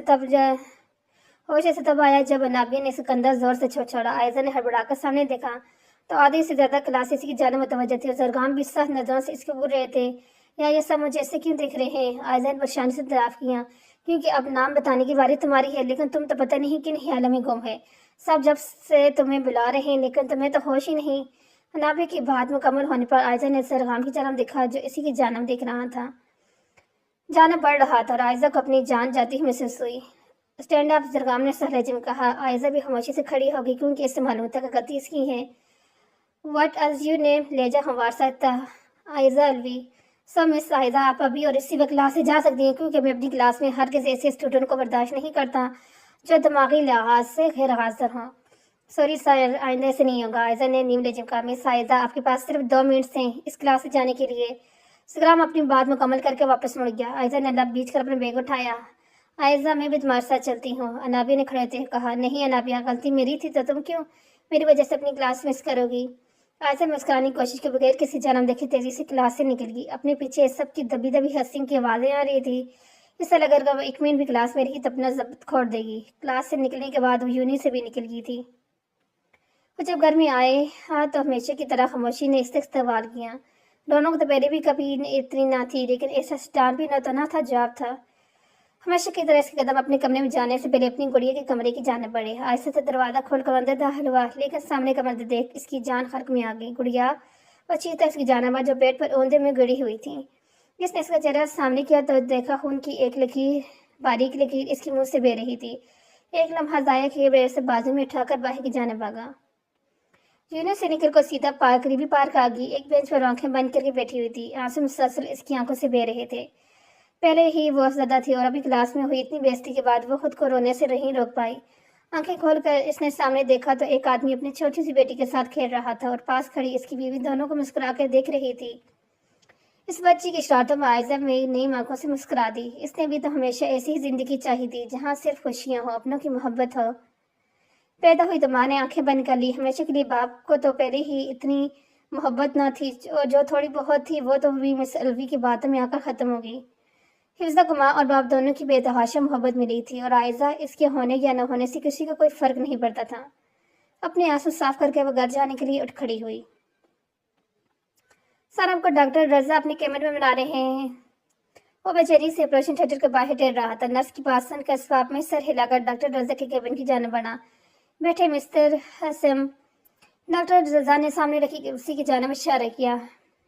होश इसे तब आया जब नाबिया ने इसे कंधा जोर से छोड़ा। आयजा ने हड़बड़ाकर सामने देखा तो आधे से ज्यादा क्लास इसी की जानब मुतवज्जो थी और जरगाम भी सख्त नजरों से इसके घूर रहे थे। या ये सब मुझे ऐसे क्यों देख रहे हैं? आयजा ने परेशानी से दराफ किया। क्योंकि अब नाम बताने की बारी तुम्हारी है, लेकिन तुम तो पता नहीं किन ख्यालों में गुम है। सब जब से तुम्हें बुला रहे हैं लेकिन तुम्हें तो होश ही नहीं। नाबिया की बात मुकम्मल होने पर आयजा ने जरगाम की जानब देखा जो इसी की जानब देख रहा था। जाना बढ़ रहा था और आयजा को अपनी जान जाती हुई महसूस हुई। स्टैंड अप, जरगाम ने सहलजे में कहा। आयजा भी खामोशी से खड़ी हो गई क्योंकि इससे मालूम था कि गलती इसकी है। What is your name? लेजा हमार साथ था। आयजा अलवी। सो मिस आयजा, आप अभी और इसी वक्त क्लास से जा सकती हैं क्योंकि मैं अपनी क्लास में हर किसी ऐसे स्टूडेंट को बर्दाश्त नहीं करता जो दिमागी लिहाज से गैर हाजिर हों। सॉरी सर, आइंदा ऐसे नहीं होगा। आयजा ने नीम लेजिम कहा। मिस आयजा, आपके पास सिर्फ 2 मिनट थे इस क्लास से जाने के लिए। जरगाम अपनी बात मुकम्मल करके वापस मुड़ गया। आयजा ने लब बीच कर अपना बैग उठाया। आयजा, मैं भी तुम्हारे साथ चलती हूँ, अनाबिया ने खड़े होते कहा। नहीं अनाबिया, गलती मेरी थी तो तुम क्यों मेरी वजह से अपनी क्लास मिस करोगी? आयजा मुस्कुराने की कोशिश के बगैर किसी जन्म देखे तेजी से क्लास से निकल गई। अपने पीछे सब की दबी दबी हंसी की आवाज़ें आ रही थी। इससे लगा अगर वो एक मिनट भी क्लास में रही तो अपना जब्त खोड़ देगी। क्लास से निकलने के बाद वो यूनी से भी निकल गई थी। वो जब घर में आए हाँ तो हमेशा की तरह खामोशी ने इस्तेवाल किया। दोनों को तो पहले भी कभी इतनी ना थी, लेकिन ऐसा स्टान भी ना था जवाब था। हमेशा की तरह इसके कदम अपने कमरे में जाने से पहले अपनी गुड़िया के कमरे की जाने पड़े। आहिस्ता से दरवाजा खोलकर अंदर दाखिल हुआ, लेकिन सामने का मंदिर देख इसकी जान खर्क में आ गई। गुड़िया और चीता इसकी जानब जो बेड पर औंधे में गिरी हुई थी। इसने इसका चेहरा सामने किया तो देखा खून की एक लकीर, बारीक लकीर इसके मुंह से बह रही थी। एक लम्हा जाया किए बगैर से बाजू में उठाकर बाहर की जाने भागा। यूनिस से निकल कर सीधा करीबी पार्क आ गई। एक बेंच पर आंखें बंद करके बैठी हुई थी। आंसू मुसलसल इसकी आंखों से बह रहे थे। पहले ही वो ज़्यादा थी और अभी क्लास में हुई इतनी बेइज्जती के बाद वो खुद को रोने से नहीं रोक पाई। आंखें खोलकर इसने सामने देखा तो एक आदमी अपनी छोटी सी बेटी के साथ खेल रहा था और पास खड़ी इसकी बीवी दोनों को मुस्कुरा कर देख रही थी। इस बच्ची की शरारतों में आयजा में नई आंखों से मुस्कुरा दी। इसने भी तो हमेशा ऐसी ही जिंदगी चाहिए थी जहाँ सिर्फ खुशियाँ हो, अपनों की मोहब्बत हो। पैदा हुई तो माँ ने आंखें बंद कर ली। हमेशा के लिए बाप को तो पहले ही इतनी मोहब्बत ना थी, जो थोड़ी बहुत थी वो तो भी मिस अलवी की बातों में आकर ख़त्म हो गई। हिफ्जा को माँ और बाप दोनों की बेतहाशा मोहब्बत मिली थी और आयजा इसके होने या न होने से किसी का कोई फ़र्क नहीं पड़ता था। अपने आंसू साफ करके वह घर जाने के लिए उठ खड़ी हुई। सारा को डॉक्टर रजा अपने कैमरे में बना रहे हैं। वो बेचैनी से ऑपरेशन थिएटर के बाहर टेर रहा था। नर्स की बात सुनकर स्वाब में सर हिलाकर डॉक्टर रजा के केबिन की जाने बढ़ा। बैठे मिस्टर हसम। डॉक्टर रजा ने सामने रखी उसी की जाने में इशारा किया।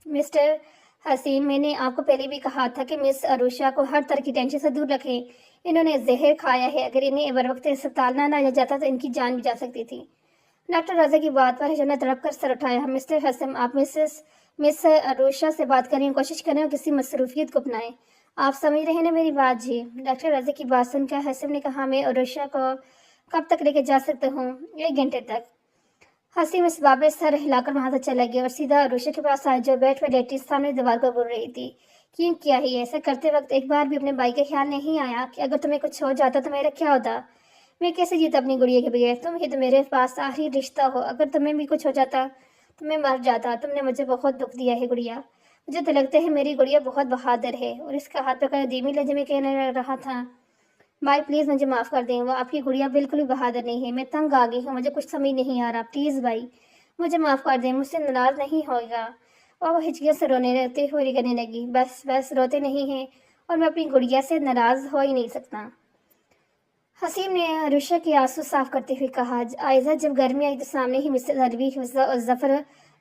मिस्टर हसीम, मैंने आपको पहले भी कहा था कि मिस अरुषा को हर तरह की टेंशन से दूर रखें। इन्होंने जहर खाया है। अगर इन्हें बर वक्त अस्पताल ना लाया जाता तो इनकी जान भी जा सकती थी। डॉक्टर रजा की बात पर हजम ने तड़प कर सर उठाया। मिस्टर हसम, आप मिस अरुषा से बात करने की कोशिश करें और किसी मसरूफियत को अपनाएं। आप समझ रहे हैं ना मेरी बात? जी। डॉक्टर रजा की बात सुनकर हसम ने कहा, मैं अरुषा को कब तक लेके जा सकता हूँ? 1 घंटे तक। हसीम इस बाबे सर हिलाकर वहां से चला गया और सीधा अरुषा के पास आया जो बेड पर लेटी सामने दीवार को घूर रही थी। क्यों किया ही ऐसा करते वक्त एक बार भी अपने भाई का ख्याल नहीं आया कि अगर तुम्हें कुछ हो जाता तो मेरा क्या होता? मैं कैसे जीता अपनी गुड़िया के बगैर? तुम ही तो मेरे पास आखिरी रिश्ता हो। अगर तुम्हें भी कुछ हो जाता तो मैं मर जाता। तुमने मुझे बहुत दुख दिया है गुड़िया। मुझे तो लगता है मेरी गुड़िया बहुत बहादुर है। और इसका हाथ पकड़ धीमी लहजे में कहने रहा था, भाई प्लीज़ मुझे माफ़ कर दें, वो आपकी गुड़िया बिल्कुल भी बहादुर नहीं है। मैं तंग आ गई हूँ, मुझे कुछ समझ नहीं आ रहा। प्लीज़ भाई मुझे माफ़ कर दें, मुझसे नाराज़ नहीं होगा। और वो हिचकियों से रोने रहते हुए करने लगी। बस बस रोते नहीं हैं, और मैं अपनी गुड़िया से नाराज़ हो ही नहीं सकता। हसीम ने अरुषा के आंसू साफ करते हुए कहा। आयजा जब घर में आई तो सामने ही मिस्टर अलवी, हिफ्जा और जफर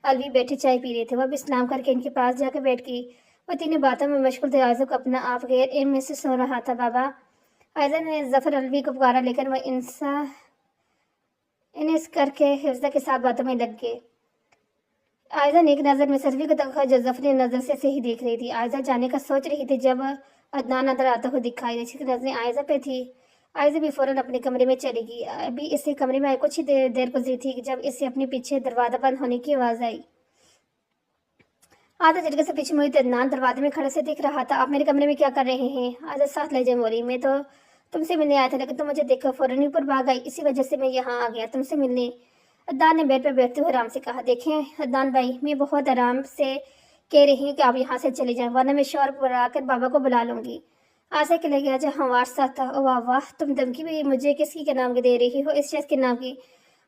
अलवी बैठे चाय पी रहे थे। वह भी इस्लाम करके इनके पास जाकर बैठ गई। वो तीनों बातों में मशगूल थे। आयजा को अपना आप गैर एम महसूस हो रहा था। बाबा, आयजा ने जफर अलवी को पुकारा, लेकर वह इन्हें करके हिफ्जा के साथ बातों में लग गए। आयजा ने एक नज़र में सरवी को देखा जो जफर नज़र से ही देख रही थी। आयजा जाने का सोच रही थी जब अदनान अंदर आता हुआ दिखाई दे। इसकी नजरें आयजा पे थी। आयजा भी फौरन अपने कमरे में चली गई। अभी इसे कमरे में कुछ ही देर गुजरी थी जब इसे अपने पीछे दरवाजा बंद होने की आवाज़ आई। आधा झटके से पीछे मुड़ी तो अदनान दरवाजे में खड़े से दिख रहा था। आप मेरे कमरे में क्या कर रहे हैं? आयजा साथ लहजे बोली, मैं तो तुमसे मिलने आया था, लेकिन तुम मुझे देखकर फौरन ऊपर भाग आई। इसी वजह से मैं यहाँ आ गया तुमसे मिलने। अदनान ने बेड पर बैठते हुए आराम से कहा। देखें अदनान भाई, मैं बहुत आराम से कह रही हूँ कि आप यहाँ से चले जाएं, वरना मैं शोर बुलाकर बाबा को बुला लूँगी। आशा के लगे आज हमारे साथ था। ओ वाह वाह, तुम धमकी भी मुझे किसकी के नाम की दे रही हो? इस शख्स के नाम की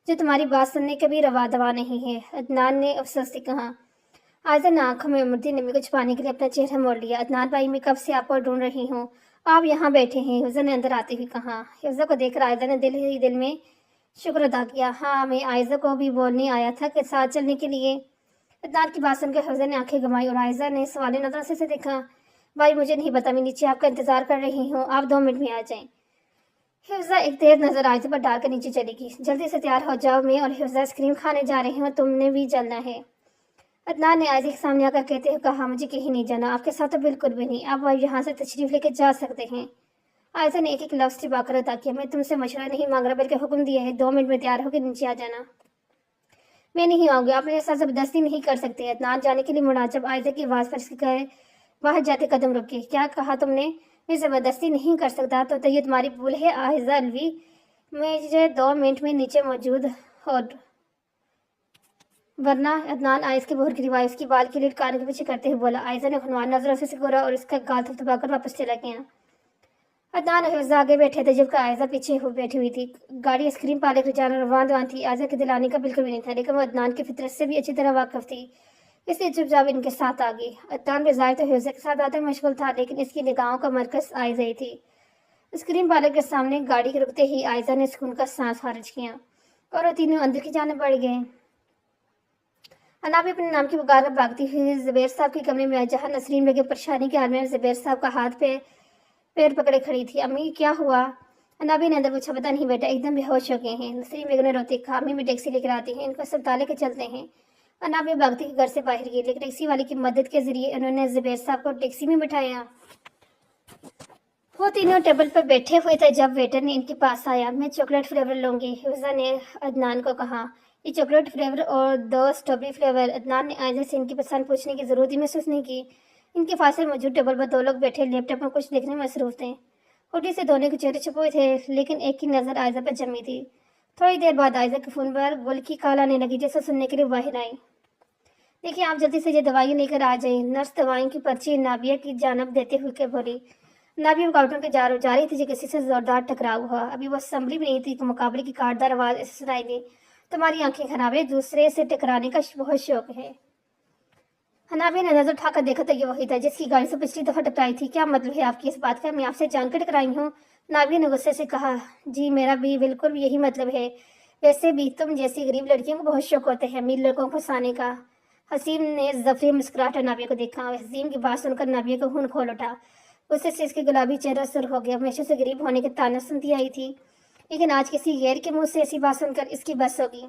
जो तुम्हारी बात सुनने का भी रवा दवा नहीं है। अदनान ने अफसोस से कहा। आयजा ने आंखों में उमड़ती नमी को छुपाने के लिए अपना चेहरा मोड़ लिया। अदनान भाई, मैं कब से आपको ढूंढ रही हूँ, आप यहाँ बैठे हैं। हिफ्जा ने अंदर आते हुए कहा। हिफ्जा को देखकर आयजा ने दिल ही दिल में शुक्र अदा किया। हाँ, मैं आयजा को भी बोलने आया था कि साथ चलने के लिए। अदनान की बात सुनकर हिफ्जा ने आंखें घुमाई और आयजा ने सवाल नजर से देखा। भाई मुझे नहीं पता, मैं नीचे आपका इंतजार कर रही हूँ, आप 2 मिनट में आ जाएं। हिफ्जा एक तेज नजर आयजा पर डालकर नीचे चली गई। जल्दी से तैयार हो जाओ, मैं और हिफ्जा आइसक्रीम खाने जा रहे हैं, तुमने भी चलना है। अदनान ने आयजा के सामने आकर कहते हुए कहा, मुझे कहीं नहीं जाना, आपके साथ तो बिल्कुल भी नहीं। आप यहाँ से तशरीफ लेके जा सकते हैं। आयजा ने एक एक लफ्ज़ चिबाकर अदा किया। मैं तुमसे मशवरा नहीं मांग रहा, बल्कि हुक्म दिया है। 2 मिनट में तैयार होकर नीचे आ जाना। मैं नहीं आऊँगी, आप मेरे साथ ज़बरदस्ती नहीं कर सकते। अदनान जाने के लिए मुड़ा जब आयजा की आवाज़ पर इसके बाहर जाते कदम रुके। क्या कहा तुमने? मैं ज़बरदस्ती नहीं कर सकता तो ये तुम्हारी भूल है आयजा अलवी। मुझे 2 मिनट में नीचे मौजूद हो, वरना। अदनान आयज के बोहर की रिवायत उसकी बाल की लीड कान के पीछे करते हुए बोला। आयजा ने खुनवान नजरों से सिकोरा और इसका गाल थपथपाकर वापस चला गया। अदनान और हिफ्जा आगे बैठे थे जबकि आयजा पीछे बैठी हुई थी। गाड़ी आइसक्रीम पार्लर के जाना रवान थी। आयजा के दिलाने का बिल्कुल भी नहीं था, लेकिन वो अदनान की फितरत से भी अच्छी तरह वाकिफ थी, इसलिए चुपचाप इनके साथ आ गई। अदनान बेजाहिर तो हिफ्जा के साथ आते मशगूल था, लेकिन इसकी निगाहों का मरकज आयजा ही थी। आइसक्रीम पार्लर के सामने गाड़ी के रुकते ही आयजा ने सुकून का सांस खारिज किया और वो तीनों अंदर की जाने बढ़ गए। अनाबी अपने नाम की पुकार भागती हुई ज़ुबैर साहब के कमरे में आई, जहाँ नसरीन बेगम परेशानी के हाल में ज़ुबैर साहब का हाथ पे पैर पकड़े खड़ी थी। अम्मी क्या हुआ? अनाबी ने अंदर पूछा। पता नहीं बेटा, एकदम बेहोश हो गए हैं। नसरीन बेगम ने रोते कहा। अम्मी मैं टैक्सी लेकर आती हैं, इनको अस्पताल लेकर चलते हैं। अनाबी भागती के घर से बाहर गई, लेकिन टैक्सी वाले की मदद के जरिए उन्होंने ज़ुबैर साहब को टैक्सी में बिठाया। वो तीनों टेबल पर बैठे हुए थे जब वेटर ने इनके पास आया। मैं चॉकलेट फ्लेवर लूँगी, हिफ्जा ने अदनान को कहा। ये चॉकलेट फ्लेवर और 2 स्ट्रॉबेरी फ्लेवर। अदनान ने आयजा से इनकी पसंद पूछने की ज़रूरत ही महसूस नहीं की। इनके फासले मौजूद टेबल पर 2 लोग बैठे लैपटॉप में कुछ देखने में मसरूफ थे। होठी से दोनों के चेहरे छुपे थे, लेकिन एक की नज़र आयजा पर जमी थी। थोड़ी देर बाद आयजा के फ़ोन पर गुल की कॉल आने लगी, जैसे सुनने के लिए बाहर आई। देखिए आप जल्दी से ये दवाई लेकर आ जाए। नर्स दवाई की पर्ची नाबिया की जानब देते हुए के बोली। नाबिया काउंटर के जा रही थी, किसी से जोरदार टकराव हुआ। अभी वो संभली भी नहीं थी कि मुकाबले की काटदार आवाज़ ऐसे सुनाई दी। तुम्हारी आंखें खराब है, दूसरे से टकराने का बहुत शौक है। अनामिया ने नजर उठाकर देखा तो ये वही था जिसकी गाड़ी से पिछली दफा टकराई थी। क्या मतलब है आपकी इस बात का? मैं आपसे जानकर टकराई हूँ। नाविया ने गुस्से से कहा। जी मेरा भी बिल्कुल यही मतलब है। वैसे भी तुम जैसी गरीब लड़कियों को बहुत शौक होते हैं अमीर लड़कों को फंसाने का। हसीम ने जफरी मुस्कुराहट नाविया को देखा। हसीम की बात सुनकर नाविया को खून खोल उठा। उससे से इसके गुलाबी चेहरा सुर्ख हो गया। हमेशा से गरीब होने के ताना सुनती आई थी, लेकिन आज किसी गैर के मुंह से ऐसी बात सुनकर इसकी बस होगी।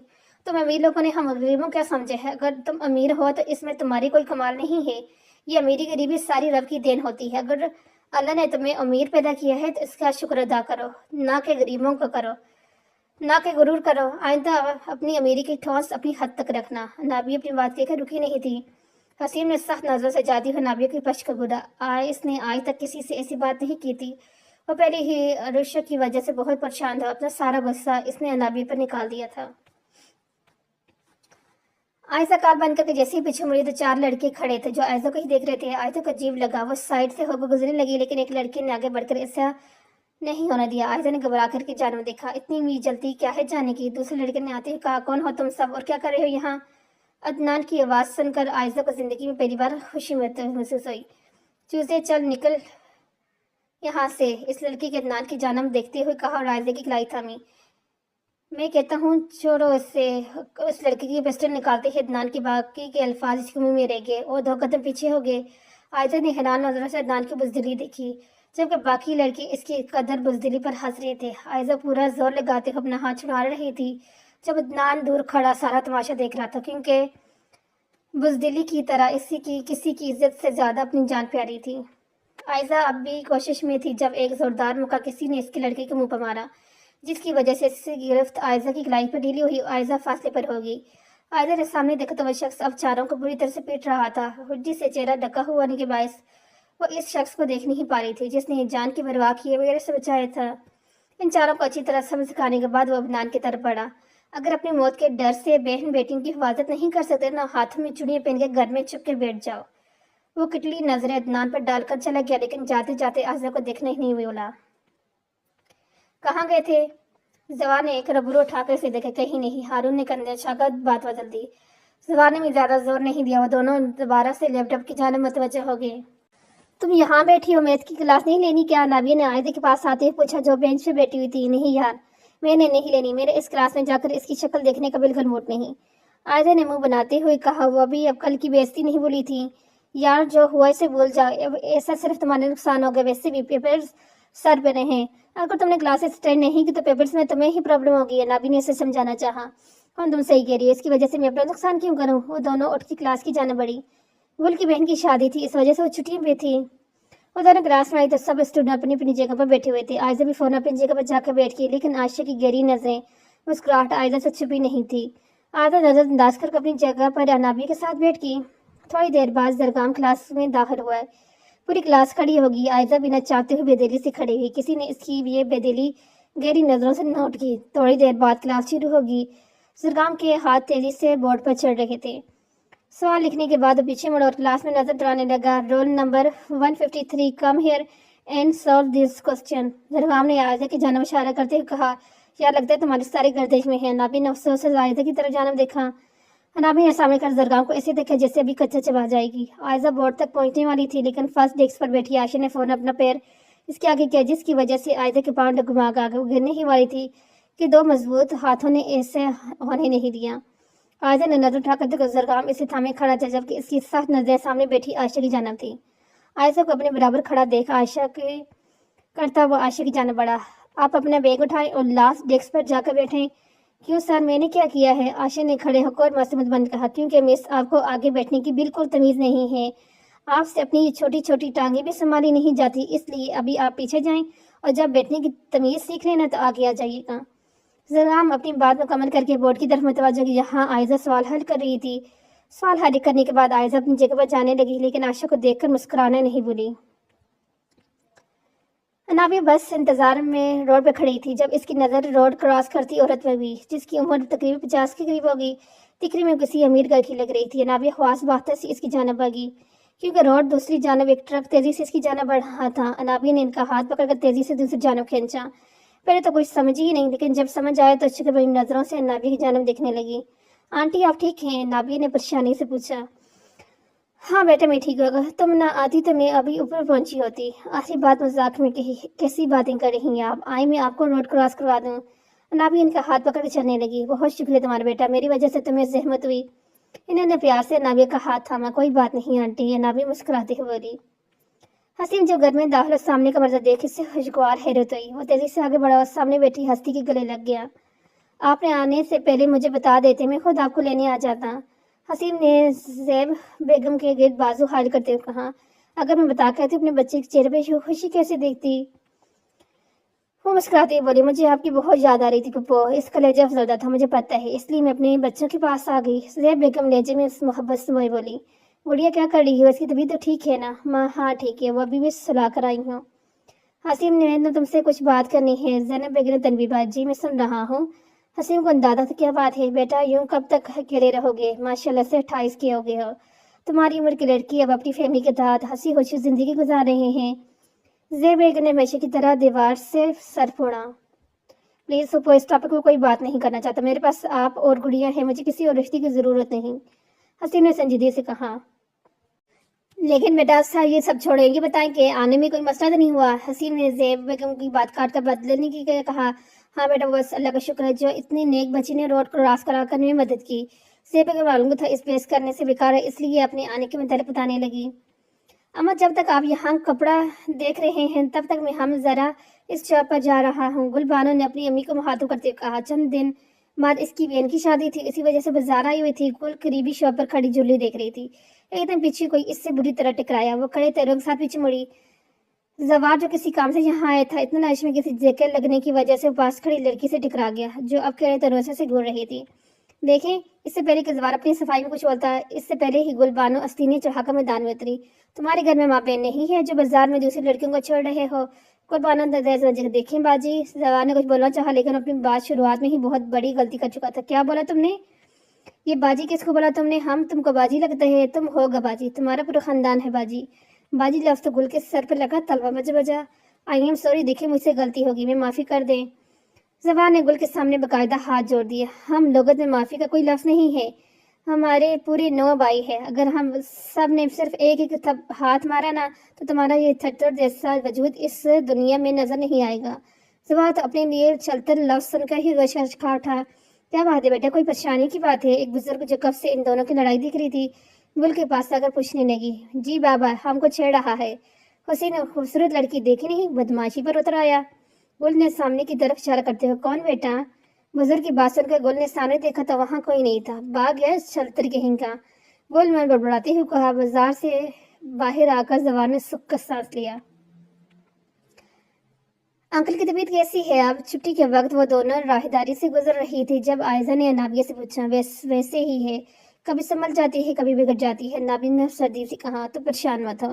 तुम अमीर लोगों ने हम गरीबों क्या समझे है? अगर तुम अमीर हो तो इसमें तुम्हारी कोई कमाल नहीं है। ये अमीरी गरीबी सारी रब की देन होती है। अगर अल्लाह ने तुम्हें अमीर पैदा किया है तो इसका शुक्र अदा करो, ना कि गरीबों का करो, ना कि गुरूर करो। आइंदा अपनी अमीरी की ठोस अपनी हद तक रखना। नाबिया अपनी बात कहकर रुकी नहीं थी। हसीम ने सख्त नजर से जाती हुई नाबिया की पक्ष को घूरा। इसने आज तक किसी से ऐसी बात नहीं की थी। वो पहले ही रुश्य की वजह से बहुत परेशान था। अपना सारा गुस्सा इसने नाबिया पर निकाल दिया था। आयशा कार बंद करके जैसे ही पीछे मुड़ी तो 4 लड़के खड़े थे जो आयशा को ही देख रहे थे। आयशा को अजीब लगा। वो साइड से होकर गुजरने लगी, लेकिन एक लड़के ने आगे बढ़कर ऐसा नहीं होने दिया। आयशा ने घबरा करके जानवर देखा। इतनी जल्दी क्या है जाने की? दूसरे लड़के ने आते हुए कहा, कौन हो तुम सब और क्या कर रहे हो यहाँ? अदनान की आवाज़ सुनकर आयशा को जिंदगी में पहली बार खुशी महसूस हुई। चूजे चल निकल यहाँ से, इस लड़की के अदनान की जानब देखते हुए कहा और आयशा की कलाई थामी। मैं कहता हूँ छोड़ो इससे। उस लड़की की पिस्टल निकालते ही अदनान की बाकी के अल्फाज इसके मुंह में रह गए और 2 कदम पीछे हो गए। आयशा ने हैरान नजरों से अदनान की बुजदिली देखी, जबकि बाकी लड़के इसकी कदर बुजदिली पर हंस रहे थे। आयशा पूरा जोर लगाते हुए अपना हाथ छुड़ा रही थी, जब अदनान दूर खड़ा सारा तमाशा देख रहा था, क्योंकि बुजदिली की तरह किसी की इज्जत से ज्यादा अपनी जान प्यारी थी। आयशा अब भी कोशिश में थी जब एक जोरदार मुक्का किसी ने इसके लड़के के मुंह पर मारा, जिसकी वजह से इससे गिरफ्त आयशा की कलाई पर ढीली हुई। आयशा फासले पर होगी। आयशा ने सामने देखा तो वह शख्स अब चारों को बुरी तरह से पीट रहा था। हुज्जी से चेहरा ढका हुआ होने के बायस वो इस शख्स को देख नहीं पा रही थी जिसने जान की परवाह किए वगैरह से बचाया था। इन चारों को अच्छी तरह समझ सिखाने के बाद वो अदनान की तरफ बढ़ा। अगर अपनी मौत के डर से बहन बेटियों की हिफाजत नहीं कर सकते ना हाथों में चूड़ियां पहन के घर में छुप कर बैठ जाओ। वो किटली नजरें अदनान पर डालकर चला गया, लेकिन जाते जाते आयशा को देखना ही नहीं बोला। कहाँ गए थे? जवान ने एक रबरू उठाकर से देखे। कहीं नहीं। हारून ने कंधे छाकर बात बदल दी। जवान ने भी ज्यादा जोर नहीं दिया। वो दोनों दोबारा से लैपटॉप की जाने मुतवज्जह हो गए। तुम यहाँ बैठी हो, मैथ की क्लास नहीं लेनी क्या? नाबिया ने आयशा के पास आते हुए पूछा, जो बेंच पे बैठी हुई थी। नहीं यार, मैंने नहीं लेनी। मेरे इस क्लास में जाकर इसकी शक्ल देखने का बिल्कुल मूड नहीं। आयशा ने मुंह बनाते हुए कहा। वो अभी अब कल की बेइज्जती नहीं भूली थी। यार जो हुआ इसे भूल जाओ, ऐसा सिर्फ तुम्हारे नुकसान हो गए। वैसे भी पेपर्स सर पे हैं। अगर तुमने क्लासेस अटेंड नहीं की तो पेपर्स में तुम्हें ही प्रॉब्लम होगी। नाबी ने इसे समझाना चाहा। हम तुम सही कह रही है, इसकी वजह से मैं अपना नुकसान क्यों करूँ? वो दोनों उठ की क्लास की जाने बढ़ी। गुल की बहन की शादी थी, इस वजह से वो छुट्टियों पे थी। वो दोनों क्लास में आई तो सब स्टूडेंट अपनी अपनी जगह पर बैठे हुए थे। आयशा भी फोन अपनी जगह पर जाकर बैठ गई, लेकिन आयशा की गहरी नजरें मुस्कुराहट आयशा से छुपी नहीं थी। आयशा नजरअंदाज कर अपनी जगह पर अनाबी के साथ बैठ गई। थोड़ी देर बाद जरगाम क्लास में दाखिल हुआ। पूरी क्लास खड़ी होगी। आयशा बिना चाहते हुए बेदिली से खड़ी हुई। किसी ने इसकी ये बेदिली गहरी नजरों से नोट की। थोड़ी देर बाद क्लास शुरू होगी। जरगाम के हाथ तेजी से बोर्ड पर चढ़ रहे थे। सवाल लिखने के बाद पीछे मुड़ा और क्लास में नजर दौड़ाने लगा। Roll number 153, come here and solve this question. Zargham ने आयशा की जानब इशारा करते हुए कहा, यार लगता है तुम्हारी सारी गर्दिश में है। नाबी ने अफसोस से आयशा की तरफ जानब देखा। नाबी ने सामने कर जरगाम को ऐसे देखा जैसे अभी कच्चा चबा जाएगी। आयशा बोर्ड तक पहुंचने वाली थी, लेकिन फर्स्ट डेस्क पर बैठी आयशा ने फौरन अपना पैर इसके आगे किया, जिसकी वजह से आयशा के पांव डगमगा आगे गिरने ही वाली थी कि 2 मजबूत हाथों ने ऐसे होने नहीं दिया। आयशा ने नजर उठाकर देखा जरगाम इसे थामे खड़ा था, जबकि इसकी सख्त नजरें सामने बैठी आयशा की जानब थी। आयशा को अपने बराबर खड़ा देख आयशा के करता वो आयशा की जानब बढ़ा। आप अपना बैग उठाएं और लास्ट डेस्क पर जाकर बैठें। क्यों सर, मैंने क्या किया है? आयशा ने खड़े होकर मासूमत बंद कहा, क्योंकि मिस आपको आगे बैठने की बिल्कुल तमीज़ नहीं है। आपसे अपनी ये छोटी छोटी टांगे भी संभाली नहीं जाती, इसलिए अभी आप पीछे जाएं और जब बैठने की तमीज़ सीख लेना तो आगे आ जाइएगा। जरगाम अपनी बात मुकम्मल करके बोर्ड की तरफ मुतवज्जो की, जहाँ आयशा सवाल हल कर रही थी। सवाल हल करने के बाद आयशा अपनी जगह पर जाने लगी, लेकिन आयशा को देखकर मुस्कुराना नहीं भूली। नाबिया बस इंतजार में रोड पर खड़ी थी जब इसकी नज़र रोड क्रॉस करती औरत पर हुई, जिसकी उम्र तकरीबन 50 के करीब होगी। तिकरी में किसी अमीर घर की लग रही थी। नाबिया ख्वास बात से इसकी जानब भागी, क्योंकि रोड दूसरी जानब एक ट्रक तेजी से इसकी जानब बढ़ रहा था। नाबिया ने इनका हाथ पकड़कर तेजी से दूसरी जानब खींचा। पहले तो कुछ समझ ही नहीं, लेकिन जब समझ आया तो अच्छी बड़ी नजरों से नाबिया की जानब देखने लगी। आंटी आप ठीक हैं? नाबिया ने परेशानी से पूछा। हाँ बेटा मैं ठीक होगा, तुम ना आती तो मैं अभी ऊपर पहुंची होती। आखिरी बात मजाक में कही, कैसी बातें कर रही हैं आप, आई मैं आपको रोड क्रॉस करवा दूं। नाभी इनका हाथ पकड़ के चलने लगी। बहुत शुक्रिया तुम्हारा बेटा, मेरी वजह से तुम्हें जहमत हुई। इन्होंने प्यार से नाविया का हाथ थामा। कोई बात नहीं आंटी, ये नाभी मुस्कुराती हुई बोली। हसीम जब घर में दाखिल सामने का मंजर देख इससे खुशगवार हैरत हुई। वो तेजी से आगे बढ़ा और सामने बैठी हस्ती के गले लग गया। आपने आने से पहले मुझे बता देते, मैं खुद आपको लेने आ जाता। हसीम ने जैब बेगम के गिर्द बाजू हाल करते हुए कहा, अगर मैं बता कहती अपने बच्चे के चेहरे पे खुशी कैसे देखती। वो मुस्कुराती बोली, मुझे आपकी बहुत याद आ रही थी पप्पो, इस कलेजा अफसरदा था मुझे पता है, इसलिए मैं अपने बच्चों के पास आ गई। जैब बेगम लहजे में मोहब्बत से बोली, गुड़िया क्या कर रही है, उसकी तबीयत तो ठीक है ना। माँ हाँ ठीक है, वो अभी भी सुला कर आई हूँ। हसीम ने तो तुमसे कुछ बात करनी है। जैनब बेगम ने तनवीर बाजी, मैं सुन रहा हूँ। हसीम को अंदाजा था क्या बात है। बेटा यूं कब तक अकेले रहोगे, माशाल्लाह से 28 के हो गए हो। तुम्हारी उम्र की लड़की अब अपनी फैमिली के साथ हंसी खुशी जिंदगी गुजार रहे हैं। जैब बेगम ने हमेशा की तरह दीवार से सर फोड़ा। प्लीज सुपो, इस टॉपिक को कोई बात नहीं करना चाहता। मेरे पास आप और गुड़िया है, मुझे किसी और रिश्ते की जरूरत नहीं। हसीम ने संजीदगी से कहा। लेकिन बेटा सर ये सब छोड़ो, ये बताएं कि आने में कोई मसला तो नहीं हुआ। हसीम ने जैब बेगम की बात काट कर बदलने की कहा। हाँ बेटा बस अल्लाह का शुक्र है जो इतनी नेक बच्ची ने रोड क्रॉस करा करने में मदद की। जैब बेगम मालूम था इस बेस करने से बेकार है, इसलिए अपने आने के मतलब बताने लगी। अम्मा जब तक आप यहाँ कपड़ा देख रहे हैं तब तक मैं हम जरा इस शॉप पर जा रहा हूँ। गुलबानो ने अपनी अम्मी को मुखातिब करते हुए कहा। चंद दिन बाद इसकी बहन की शादी थी, इसी वजह से बाजार आई हुई थी। गुल करीबी शॉप पर खड़ी झुल्ली देख रही थी। एकदम पीछे कोई इससे बुरी तरह टकराया। वो खड़े पैरों के साथ पीछे मुड़ी। जवार जो किसी काम से यहाँ आया था, इतना नशे में किसी जैकेट लगने की वजह से पास खड़ी लड़की से टकरा गया जो अब खड़े तरोसे से घूर रही थी। देखें, इससे पहले कि जवार अपनी सफाई में कुछ बोलता, इससे पहले ही गुलबानो अस्तीनी चढ़ाकर मैदान में उतरी। तुम्हारे घर में माँ बहन नहीं है जो बाजार में दूसरी लड़कियों को छोड़ रहे हो। गुलबानो देखें बाजी। जवार ने कुछ बोलना चाहा लेकिन अपनी बात शुरुआत में ही बहुत बड़ी गलती कर चुका था। क्या बोला तुमने? ये बाजी किसको बोला तुमने? हम तुमको बाजी लगते हैं? तुम होगा बाजी, तुम्हारा पूरा खानदान है बाजी। बाजी लफ्ज तो गुल के सर पर लगा तलवा बजा बजा। आई एम सॉरी, देखिए मुझसे गलती होगी, मैं माफ़ी कर दें। जबान ने गुल के सामने बाकायदा हाथ जोड़ दिया। हम लोगों में माफ़ी का कोई लफ्ज़ नहीं है, हमारे पूरे 9 भाई है। अगर हम सब ने सिर्फ एक एक हाथ मारा ना तो तुम्हारा ये थट्टर जैसा वजूद इस दुनिया में नजर नहीं आएगा। जबान तो अपने लिए चलते लफ्ज़ सुनकर ही गश खा उठा। क्या बात है बेटा, कोई परेशानी की बात है? एक बुजुर्ग जो कब से इन दोनों की लड़ाई दिख रही थी गुल के पास आकर पूछने लगी। जी बाबा, हमको छेड़ रहा है। हुसैन खूबसूरत लड़की देखी नहीं, बदमाशी पर उतर आया। गुल ने सामने की तरफ इशारा करते हुए, कौन बेटा? बुजुर्ग की बात सुनकर गुल ने सामने देखा तो वहां कोई नहीं था। भाग गया छलतर के हिंगा। गुल मन बड़बड़ाते हुए कहा। बाजार से बाहर आकर जवान ने सुख का सांस लिया। अंकल की तबीयत कैसी है? अब छुट्टी के वक्त वो दोनों राहदारी से गुजर रही थी जब आयजा ने नाबिया से पूछा। वैसे ही है, कभी संभल जाती है कभी बिगड़ जाती है। नाबिया ने सर्दी से कहा। तो परेशान मत हो,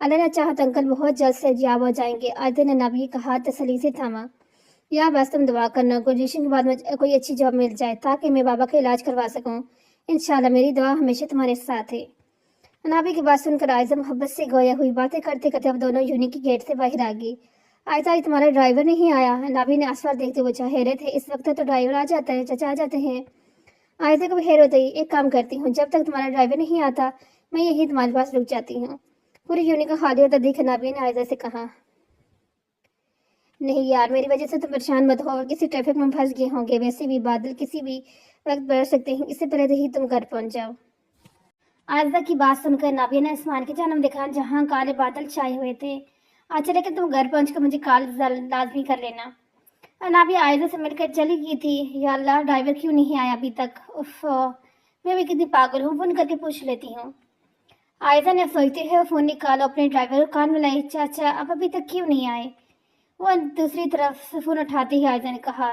अल्लाह ने चाहा तो अंकल बहुत जल्द से जाब हो जाएंगे। आयजा ने नाबिया का हाथ तसल्ली से थामा। या बस तुम दुआ करना ग्रेजुएशन के बाद मुझे कोई अच्छी जॉब मिल जाए ताकि मैं बाबा का इलाज करवा सकूं। इंशाल्लाह मेरी दुआ हमेशा तुम्हारे साथ है। नाबी की बात सुनकर आयजा मोहब्बत से गोया हुई। बातें करते करते अब दोनों यूनिक के गेट से बाहर आ गई। आयजा, तुम्हारा ड्राइवर नहीं आया? नाबी ने आसपास देखते हुए पूछा। हैरत है, इस वक्त तो ड्राइवर आ जाता है, चाचा आ जाते हैं। आयजा को भी हैरत हुई। एक काम करती हूँ, जब तक तुम्हारा ड्राइवर नहीं आता मैं यही तुम्हारे पास रुक जाती हूँ। पूरी यूनिक का खाली होता देख नाबी ने आयजा से कहा। नहीं यार, मेरी वजह से तुम परेशान मत हो और किसी ट्रैफिक में फंस गए होंगे। वैसे भी बादल किसी भी वक्त बरस सकते हैं, इससे पहले ही तुम घर पहुंच जाओ। आयजा की बात सुनकर नाबिया ने आसमान की जानब देखा जहां काले बादल छाए हुए थे। अच्छा, लेकिन तुम घर पहुंचकर मुझे कॉल लाजमी कर लेना। नाबिया आयजा से मिलकर चली गई थी। या अल्लाह, ड्राइवर क्यों नहीं आया अभी तक? उफ, मैं भी कितनी पागल हूँ, फोन करके पूछ लेती हूँ। आयजा ने सोचते हुए फोन निकाला, अपने ड्राइवर को कान में लाई। चाचा अब अभी तक क्यों नहीं आए? वो दूसरी तरफ से फोन उठाते ही आयजा ने कहा।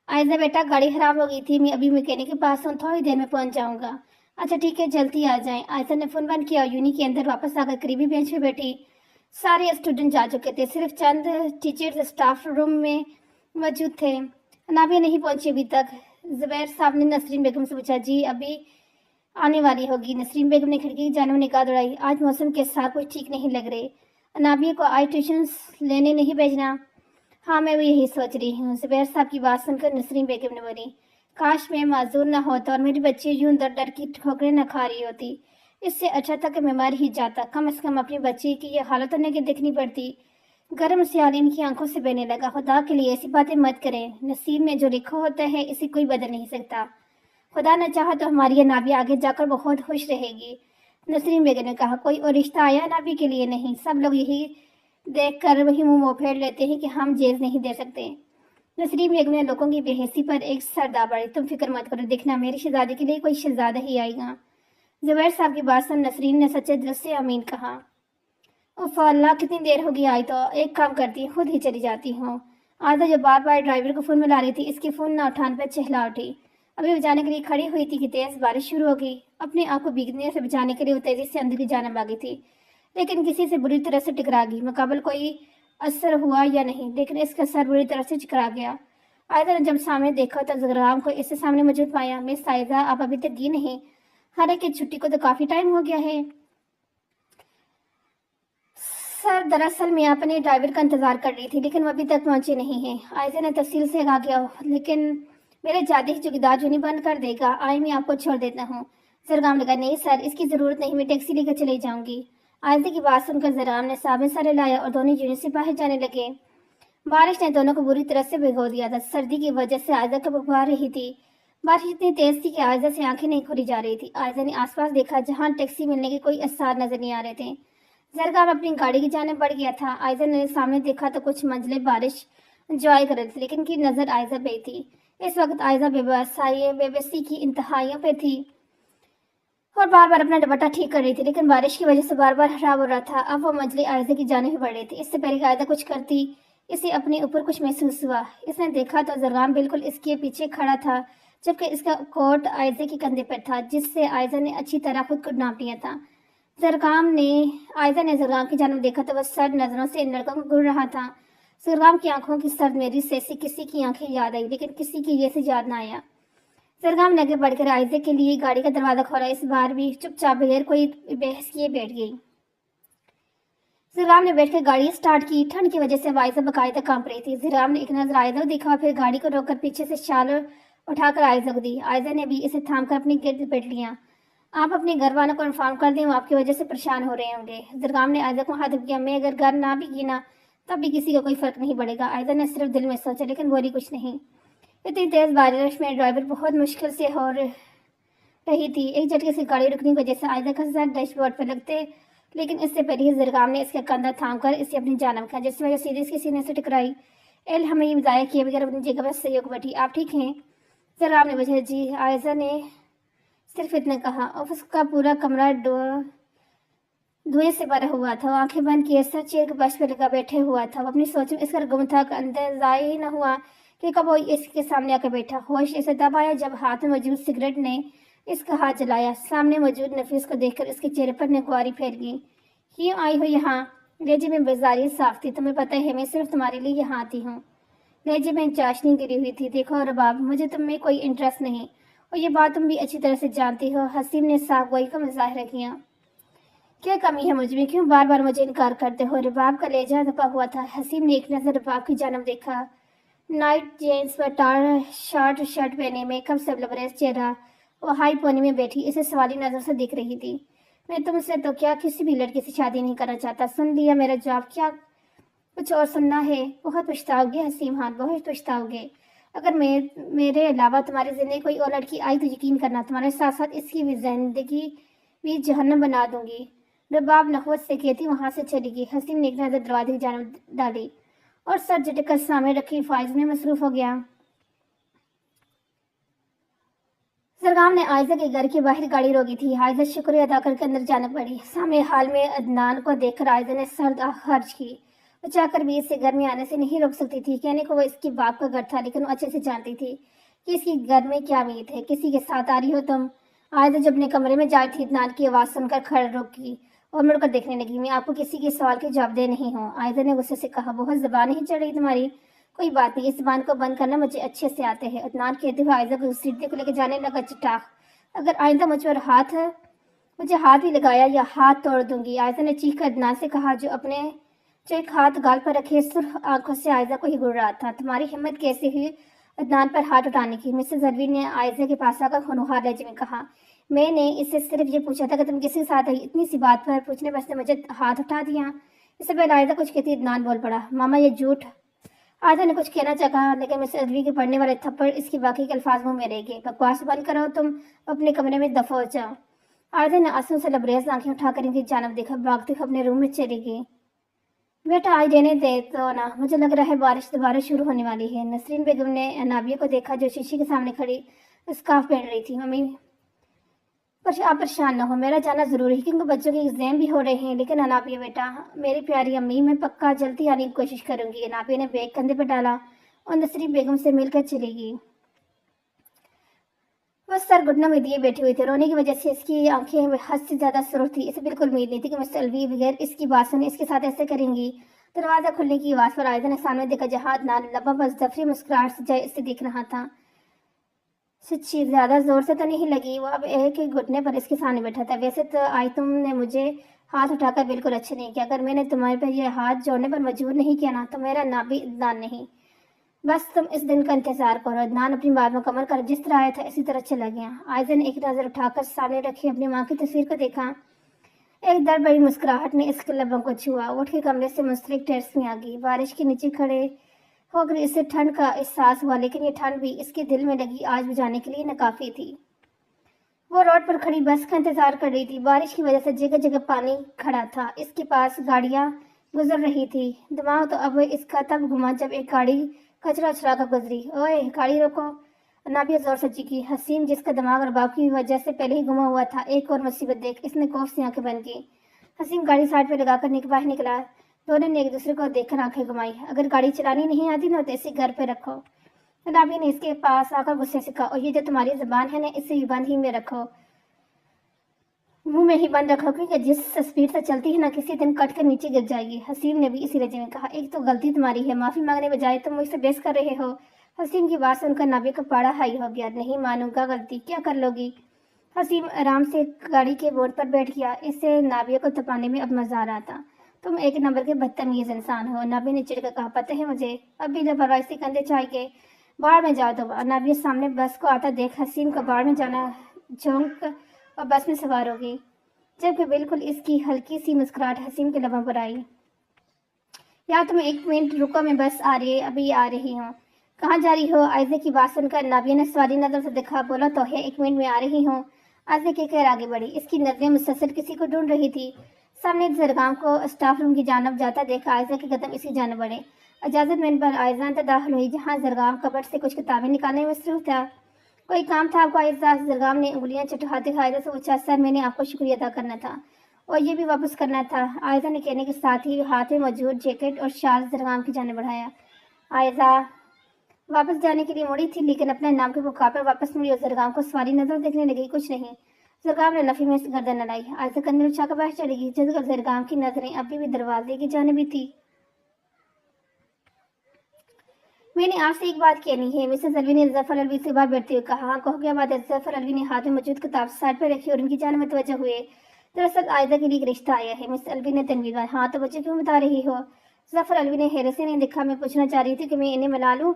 आयजा बेटा, गाड़ी खराब हो गई थी, मैं अभी मैकेनिक के पास हूँ, थोड़ी देर में पहुंच जाऊंगा। अच्छा ठीक है, जल्दी आ जाएं। आयजा ने फोन बंद किया और यूनी के अंदर वापस आकर करीबी बेंच पे बैठी। सारे स्टूडेंट जा चुके थे, सिर्फ चंद टीचर्स स्टाफ रूम में मौजूद थे। नाबिया नहीं पहुंची अभी तक। जुबैर साहब ने नसरीन बेगम से पूछा। जी अभी आने वाली होगी। नसरीन बेगम ने खिड़की की जानब निगाह दौड़ाई। आज मौसम के साथ कुछ ठीक नहीं लग रहे। नाबिया को आज ट्यूशन लेने नहीं भेजना? हाँ मैं भी यही सोच रही हूँ। जुबैर साहब की बात सुनकर नसरीन बेगम ने बोली। काश मैं माजूर न होता और मेरी बच्ची यूं डर डर की ठोकरें न खा रही होती। इससे अच्छा था कि मैं मर ही जाता, कम से कम अपनी बच्ची की ये हालत उन्हें की देखनी पड़ती। गर्म सियाल इनकी आंखों से बहने लगा। खुदा के लिए ऐसी बातें मत करें, नसीब में जो लिखा होता है इसे कोई बदल नहीं सकता। खुदा न चाहा तो हमारी ये नाभी आगे जाकर बहुत खुश रहेगी। नसरीन बेगम ने कहा, कोई और रिश्ता आया नाभी के लिए? नहीं, सब लोग यही देख कर वही मुंह फेर लेते हैं कि हम जेज नहीं दे सकते। नसरीन बेगम ने लोगों की बेहसी पर एक सर दाबड़ी। तुम फिक्र मत करो, देखना मेरी शहजादी के लिए कोई शहजादा ही आएगा। जुबैर साहब की बात सुन नसरीन ने सच्चे दिल से आमीन कहा। उफ अल्लाह, कितनी देर होगी आई तो। एक काम करती हूँ, खुद ही चली जाती हूँ। आधा जो बार बार ड्राइवर को फोन मिला रही थी, इसके फोन न उठाने पर चहला उठी। अभी बजाने के लिए खड़ी हुई थी कि तेज बारिश शुरू हो गई। अपने आप को भीगने से बचाने के लिए वो तेजी से अंदर की जाने भागी थी, लेकिन किसी से बुरी तरह से टकरा गई। मुकाबल कोई असर हुआ या नहीं, लेकिन इसका सर बुरी तरह से टकरा गया। आयदा ने जब सामने देखा तो जगराम को इससे सामने मौजूद पाया। मिस आयदा, आप अभी तक गई नहीं? हालांकि छुट्टी को तो काफी टाइम हो गया है सर। दरअसल मैं अपने ड्राइवर का इंतजार कर रही थी, लेकिन वो अभी तक पहुंचे नहीं हैं। आयजा ने तफसील से कहा गया, लेकिन मेरे जाते ही चौकीदार जो नहीं बंद कर देगा। आई मैं आपको छोड़ देता हूँ। जरगाम लगा, नहीं सर, इसकी जरूरत नहीं, मैं टैक्सी लेकर चले जाऊंगी। आयजा की बात सुनकर जराम ने साबुन सर लाया और दोनों यूनिट से बाहर जाने लगे। बारिश ने दोनों को बुरी तरह से भिगो दिया था। सर्दी की वजह से आयजा कपकपा रही थी। बारिश इतनी तेज थी कि आयजा से आंखें नहीं खुली जा रही थी। आयजा ने आसपास देखा, जहां टैक्सी मिलने के कोई आसार नजर नहीं आ रहे थे। जरगाम अपनी गाड़ी की जाने बढ़ गया था। आयजा ने सामने देखा तो कुछ मंजिले बारिश इंजॉय कर रही थी, लेकिन की नजर आयजा पे थी। इस वक्त आयजा बेबसी की इंतहाइयों पे थी और बार बार अपना दुपट्टा ठीक कर रही थी, लेकिन बारिश की वजह से बार बार खराब हो रहा था। अब वो मंजिले आयजा की जाने ही बढ़ रही थी। इससे पहले कि आयजा कुछ करती, इसे अपने ऊपर कुछ महसूस हुआ। इसने देखा तो जरगाम बिल्कुल इसके पीछे खड़ा था, जबकि इसका कोट आयजा के कंधे पर था, जिससे आयजा ने अच्छी तरह खुद को नाप लिया था। आयजा ने जरगाम की जानब देखा तो वह सर्द नजरों से इन लड़कों को घूर रहा था। जरगाम की आंखों की सर्द मेरी से किसी की आंखें याद आई, लेकिन किसी की ये से याद ना आया। जरगाम ने आगे बढ़कर आयजा के लिए गाड़ी का दरवाजा खोला। इस बार भी चुपचाप बगैर कोई बहस किए बैठ गई। जरगाम ने बैठकर गाड़ी स्टार्ट की। ठंड की वजह से आयजा बकायदा कांप रही थी। जरगाम ने एक नजर आयजा को देखा, फिर गाड़ी को रोककर पीछे से शाल उठाकर आयजा को दी। आयजा ने भी इसे थामकर अपनी गिरद बैठ लिया। आप अपने घर वालों को इन्फॉर्म कर दें, वो आपकी वजह से परेशान हो रहे होंगे। जरगाम ने आयजा को हाथ किया। मैं अगर घर ना भी की ना, तब भी किसी को कोई फर्क नहीं पड़ेगा। आयजा ने सिर्फ दिल में सोचा, लेकिन बोली कुछ नहीं। इतनी तेज बारिश में ड्राइवर बहुत मुश्किल से हो रही थी। एक झटके से गाड़ी रुकने की वजह से आयजा का सर डैशबोर्ड पर लगते, लेकिन इससे पहले ही जरगाम ने इसका कंधा थामकर इसे अपनी जानब किया, जिसकी वजह सीधे इसके सीने से टकराई। एल हमें ये जाया किए बगैर अपनी जगह पर सहयोग बैठी। आप ठीक हैं? जरगाम ने पूछा। जी। आयजा ने सिर्फ इतना कहा। ऑफिस का पूरा कमरा धुएं से भरा हुआ था। आंखें बंद किए सर चेयर के पास पे लगा बैठे हुआ था। वो अपनी सोच में इस कर गुम था, अंदाजा ही न हुआ कि कब वो इसके सामने आकर बैठा। होश इसे तब आया जब हाथ में मौजूद सिगरेट ने इसका हाथ जलाया। सामने मौजूद नफीस को देखकर इसके चेहरे पर निगवारी फैल गई। क्यों आई हो यहाँ? लेजी में बेजारी साफ थी। तुम्हें पता है मैं सिर्फ तुम्हारे लिए यहाँ आती हूँ। लेजी में चाशनी गिरी हुई थी। देखो रबाब, मुझे तुम में कोई इंटरेस्ट नहीं, और ये बात तुम भी अच्छी तरह से जानती हो। हसीम ने साफ गोई का मुजाहरा किया। क्या कमी है मुझ में? क्यों बार बार मुझे इनकार करते हो? रबाब का लहजा दबा हुआ था। हसीम ने एक नजर रबाब की जानब देखा। नाइट जींस पर टार शॉर्ट शर्ट पहने, मेकअप से लबरेज चेहरा, वो हाई पोनी में बैठी इसे सवाली नजर से देख रही थी। मैं तुमसे तो क्या किसी भी लड़की से शादी नहीं करना चाहता। सुन लिया मेरा जवाब? क्या कुछ और सुनना है? बहुत पछताओगे हसीम, हाँ बहुत पछताओगे। अगर मेरे अलावा तुम्हारी जिंदगी कोई और लड़की आई तो यकीन करना, तुम्हारे साथ साथ इसकी भी जिंदगी भी जहन्नम बना दूंगी। रबाब नखवत से कहती वहां से चली गई। हसीम ने एक नजर दरवाजे की जानब डाली और सर झटक कर सामने रखी फाइज में मसरूफ हो गया। जरगाम ने आयजा के घर के बाहर गाड़ी रोकी थी। आयजा शुक्रिया अदा करके अंदर जाना पड़ी। सामने हाल में अदनान को देखकर आयजा ने सर खर्च की। वो चाहकर भी इससे घर में आने से नहीं रोक सकती थी। कहने को वो इसके बाप का घर था, लेकिन वो अच्छे से जानती थी कि इसकी घर में क्या उम्मीद है। किसी के साथ आ रही हो तुम? आयजा जब अपने कमरे में जा रही थी, अदनान की आवाज़ सुनकर खड़ रुकी और मुड़कर देखने लगी। मैं आपको किसी के सवाल के जवाब दे नहीं हूँ, आयजा ने गुस्से से कहा। बहुत ज़बान नहीं चढ़ रही तुम्हारी? कोई बात नहीं, इस ज़बान को बंद करना मुझे अच्छे से आते हैं। अदनान कहते हुए आयजा को सीढ़ी को लेकर जाने लगा। चटाख, अगर आइंदा मुझे हाथ भी लगाया या हाथ तोड़ दूंगी, आयजा ने चीख कर अदनान से कहा, जो एक हाथ गाल पर रखे सुर्ख आंखों से आयजा को ही घूर रहा था। तुम्हारी हिम्मत कैसे हुई عدنان پر ہاتھ اٹھانے کی۔ مسز الوی نے عائزہ کے پاس آ کر خونخوار لہجے میں کہا، میں نے اس سے صرف یہ پوچھا تھا کہ تم کس کے ساتھ آئی، اتنی سی بات پر پوچھنے پر اس نے مجھے ہاتھ اٹھا دیا۔ اس سے پہلے عائزہ کچھ کہتی عدنان بول پڑا، ماما یہ جھوٹ۔ عائزہ نے کچھ کہنا چاہا لیکن مسز الوی کے پڑھنے والے تھپڑ اس کی باقی کے الفاظ منہ میں رہ گئے۔ بکواس بند کرو، تم اپنے کمرے میں دفع ہو جاؤ۔ عائزہ نے آنسوں سے لبریز آنکھیں اٹھا کر ان کی جانب دیکھا، بھاگتے ہوئے اپنے روم میں چلی گئی۔ بیٹا آئی رہنے دے تو نا، مجھے لگ رہا ہے بارش دوبارہ شروع ہونے والی ہے۔ نسرین بیگم نے نابیہ کو دیکھا جو شیشے کے سامنے کھڑی اسکارف پہن رہی تھی۔ ممی آپ پریشان نہ ہو، میرا جانا ضروری ہے کیونکہ بچوں کے ایگزام بھی ہو رہے ہیں۔ لیکن نابیہ بیٹا، میری پیاری امی، میں پکا جلدی آنے کی کوشش کروں گی۔ نابیہ نے بیگ کندھے پر ڈالا اور نسرین بیگم سے مل کر چلی گئی۔ وہ سر گھٹنوں میں دیے بیٹھی ہوئی تھی، رونے کی وجہ سے اس کی آنکھیں حد سے زیادہ سرخ تھی۔ اسے بالکل امید نہیں تھی کہ مسز الوی بغیر اس کی بات سنے اس کے ساتھ ایسے کریں گی۔ دروازہ کھلنے کی آواز پر عائزہ نے سامنے دیکھا جہاں عدنان لبوں پر زفری مسکراہٹ سے جائے اسے دیکھ رہا تھا۔ سچی زیادہ زور سے تو نہیں لگی، وہ اب ایک گھٹنے پر اس کے سامنے بیٹھا تھا۔ ویسے تو آج تم نے مجھے ہاتھ اٹھا کر بالکل اچھا نہیں کیا، اگر میں نے تمہارے پر یہ ہاتھ جوڑنے پر مجبور نہیں کیا نا تو میرا نام بھی عدنان نہیں۔ بس تم اس دن کا انتظار کرو۔ عدنان اپنی بات مکمل کر جس طرح آیا تھا اسی طرح چلا گیا۔ عائزہ نے ایک نظر اٹھا کر سامنے رکھی اپنی ماں کی تصویر کو دیکھا۔ ایک در بڑی مسکراہٹ نے اس کے لبوں کو چھوا، اٹھ کے کمرے سے منسلک ٹیرس میں آ گئی۔ بارش کے نیچے کھڑے ہو کر اسے ٹھنڈ کا احساس ہوا، لیکن یہ ٹھنڈ بھی اس کے دل میں لگی آگ بجھانے کے لیے ناکافی تھی۔ وہ روڈ پر کھڑی بس کا انتظار کر رہی تھی۔ بارش کی وجہ سے جگہ جگہ پانی کھڑا تھا، اس کے پاس گاڑیاں گزر رہی تھی۔ دماغ تو اب اس کا تب گھما جب ایک گاڑی کچرا اچھلا کر گزری۔ اوئے گاڑی روکو، نابیہ زور سے چیخی۔ حسین جس کا دماغ ارباب کی وجہ سے پہلے ہی گما ہوا تھا، ایک اور مصیبت دیکھ اس نے خوف سے آنکھیں بند کی۔ حسین گاڑی سائڈ پہ لگا کر باہر نکلا۔ دونوں نے ایک دوسرے کو دیکھ کر آنکھیں گھمائی۔ اگر گاڑی چلانی نہیں آتی نا تو اسے گھر پہ رکھو، نابیہ نے اس کے پاس آ کر غصے سے کہا، اور یہ جو تمہاری زبان ہے نا اسے بھی بند ہی میں رکھو، منہ میں ہی بند رکھو، کیونکہ جس سپیڈ سے چلتی ہے نا کسی دن کٹ کر نیچے گر جائے گی۔ حسین نے بھی اسی لہجے میں کہا، ایک تو غلطی تمہاری ہے، معافی مانگنے بجائے تم مجھ سے بحث کر رہے ہو۔ حسین کی بات سن کر نابیہ کا پاڑا ہائی ہو گیا۔ نہیں مانوں گا غلطی، کیا کر لو گی؟ حسین آرام سے گاڑی کے بورڈ پر بیٹھ گیا۔ اسے نابیہ کو تپانے میں اب مزہ آ رہا تھا۔ تم ایک نمبر کے بدتمیز انسان ہو، نابیہ نے چڑھ کر کہا، پتہ ہے مجھے، اب بھی لاپرواہی سے کندھے چاہیے باڑ میں جاؤ دو۔ نابیہ سامنے بس کو آتا دیکھ حسین کو باڑ میں جانا جھونک اور بس میں سوار ہو گئی، جبکہ بالکل اس کی ہلکی سی مسکراہٹ حسین کے لبوں پر آئی۔ یا تم ایک منٹ رکو، میں بس آ رہی ہے، ابھی آ رہی ہوں۔ کہاں جا رہی ہو؟ عائزہ کی بات سن کر نابیہ نے سوالی نظر سے دیکھا، بولا تو ہے، ایک منٹ میں آ رہی ہوں۔ عائزہ کے کہہ آگے بڑھی، اس کی نظریں مسلسل کسی کو ڈھونڈ رہی تھی۔ سامنے ایک زرگام کو اسٹاف روم کی جانب جاتا دیکھا عائزہ کے قدم اسی جانب بڑھے۔ اجازت ملنے پر عائزہ اندر داخل ہوئی جہاں زرگام کبٹ سے کچھ کتابیں نکالنے میں مصروف تھا۔ کوئی کام تھا آپ کو عائزہ؟ زرگام نے انگلیاں چٹکاتے ہوئے عائزہ سے پوچھا۔ سر میں نے آپ کو شکریہ ادا کرنا تھا اور یہ بھی واپس کرنا تھا، عائزہ نے کہنے کے ساتھ ہی ہاتھ میں موجود جیکٹ اور شال زرگام کی جانب بڑھایا۔ عائزہ واپس جانے کے لیے مڑی تھی لیکن اپنے نام کے مقابلے واپس مڑی اور زرگام کو سواری نظر دیکھنے لگی۔ کچھ نہیں، زرگام نے نفی میں گردن نہ لائی۔ عائزہ کندھے اچھا کر باہر چلی گئی، جب زرگام کی نظریں ابھی بھی دروازے کی جانب ہی تھی۔ میں نے آپ سے ایک بات کہنی ہے، مسز الوی نے ظفر الوی سے باہر بیٹھتے ہوئے کہا۔ ہاں کہو کیا بات ہے؟ ظفر الوی نے ہاتھ میں موجود کتاب سائڈ پہ رکھی اور ان کی جانب متوجہ ہوئے۔ دراصل عائزہ کے لیے ایک رشتہ آیا ہے۔ مسز الوی نے تنویر ماری۔ ہاں تو مجھے کیوں بتا رہی ہو؟ ظفر الوی نے حیرت سے نہیں دیکھا۔ میں پوچھنا چاہ رہی تھی کہ میں انہیں منا لوں؟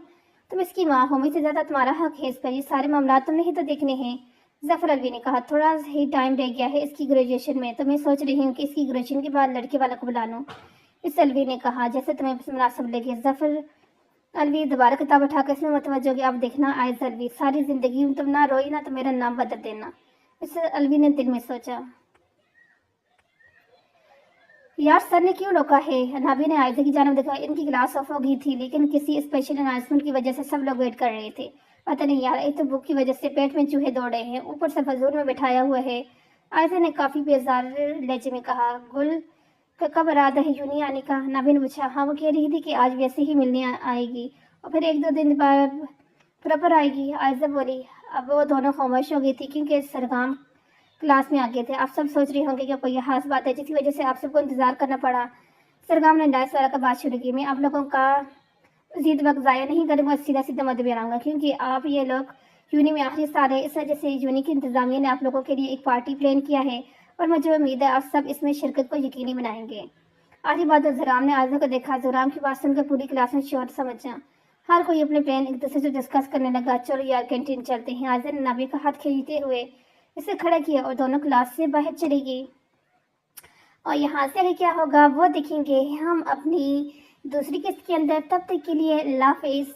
تم اس کی ماں ہو، مجھ سے زیادہ تمہارا حق ہے اس پر، یہ سارے معاملات تم نے ہی تو دیکھنے ہیں۔ ظفر الوی نے کہا، تھوڑا ہی ٹائم رہ گیا ہے اس کی گریجویشن میں، تو میں سوچ رہی ہوں کہ اس کی گریجویشن کے بعد لڑکے والا کو بلا لوں۔ مسز الوی نے کہا، جیسے تمہیں مناسب لگے۔ ظفر الوی دوبارہ کتاب اٹھا کر اس میں متوجہ ہو گیا۔ اب دیکھنا عائزہ الوی، ساری زندگی تم نہ روئی نا تو میرا نام بدل دینا۔ مسز الوی نے دل میں سوچا، یار سر نے کیوں روکا ہے؟ نابیہ نے عائزہ کی جانب دیکھا۔ ان کی کلاس آف ہو گئی تھی لیکن کسی اسپیشل اناؤنسمنٹ کی وجہ سے سب لوگ ویٹ کر رہے تھے۔ پتہ نہیں یار، ایک تو بھوک کی وجہ سے پیٹ میں چوہے دوڑ رہے ہیں، اوپر سے فضول میں بٹھایا ہوا ہے۔ عائزہ نے کافی بیزار لہجے میں کہا، گل کا کب ارادہ ہے یونی آنے کا؟ نابیہ نے پوچھا۔ ہاں وہ کہہ رہی تھی کہ آج ویسے ہی ملنے آئے گی اور پھر ایک دو دن بعد پراپر آئے گی، عائزہ بولی۔ اب وہ دونوں خاموش ہو گئی تھی کیونکہ سرگام کلاس میں آ گئے تھے۔ آپ سب سوچ رہے ہوں گے کہ کوئی خاص بات ہے جس کی وجہ سے آپ سب کو انتظار کرنا پڑا۔ سرگام نے ڈائس والا کا بات شروع کی۔ میں آپ لوگوں کا مزید وقت ضائع نہیں کروں گا، سیدھا سیدھا مدعو آؤں گا کیونکہ آپ یہ لوگ یونی میں آخری سال ہے، اس وجہ سے یونی کی انتظامیہ نے آپ لوگوں کے لیے ایک پارٹی پلان کیا ہے اور مجھے امید ہے آپ سب اس میں شرکت کو یقینی بنائیں گے۔ آخری بات زرگام نے عائزہ کو دیکھا۔ زرگام کی بات سن کر پوری کلاس میں شور سمجھا۔ ہر کوئی اپنے پلان ایک دوسرے سے ڈسکس کرنے لگا. چلو یار کینٹین چلتے ہیں. عائزہ نے نابیہ کا ہاتھ کھینچتے ہوئے اسے کھڑا کیا اور دونوں کلاس سے باہر چلی گئی. اور یہاں سے آگے کیا ہوگا وہ دیکھیں گے ہم اپنی دوسری قسط کے اندر. تب تک کے لیے اللہ حافظ.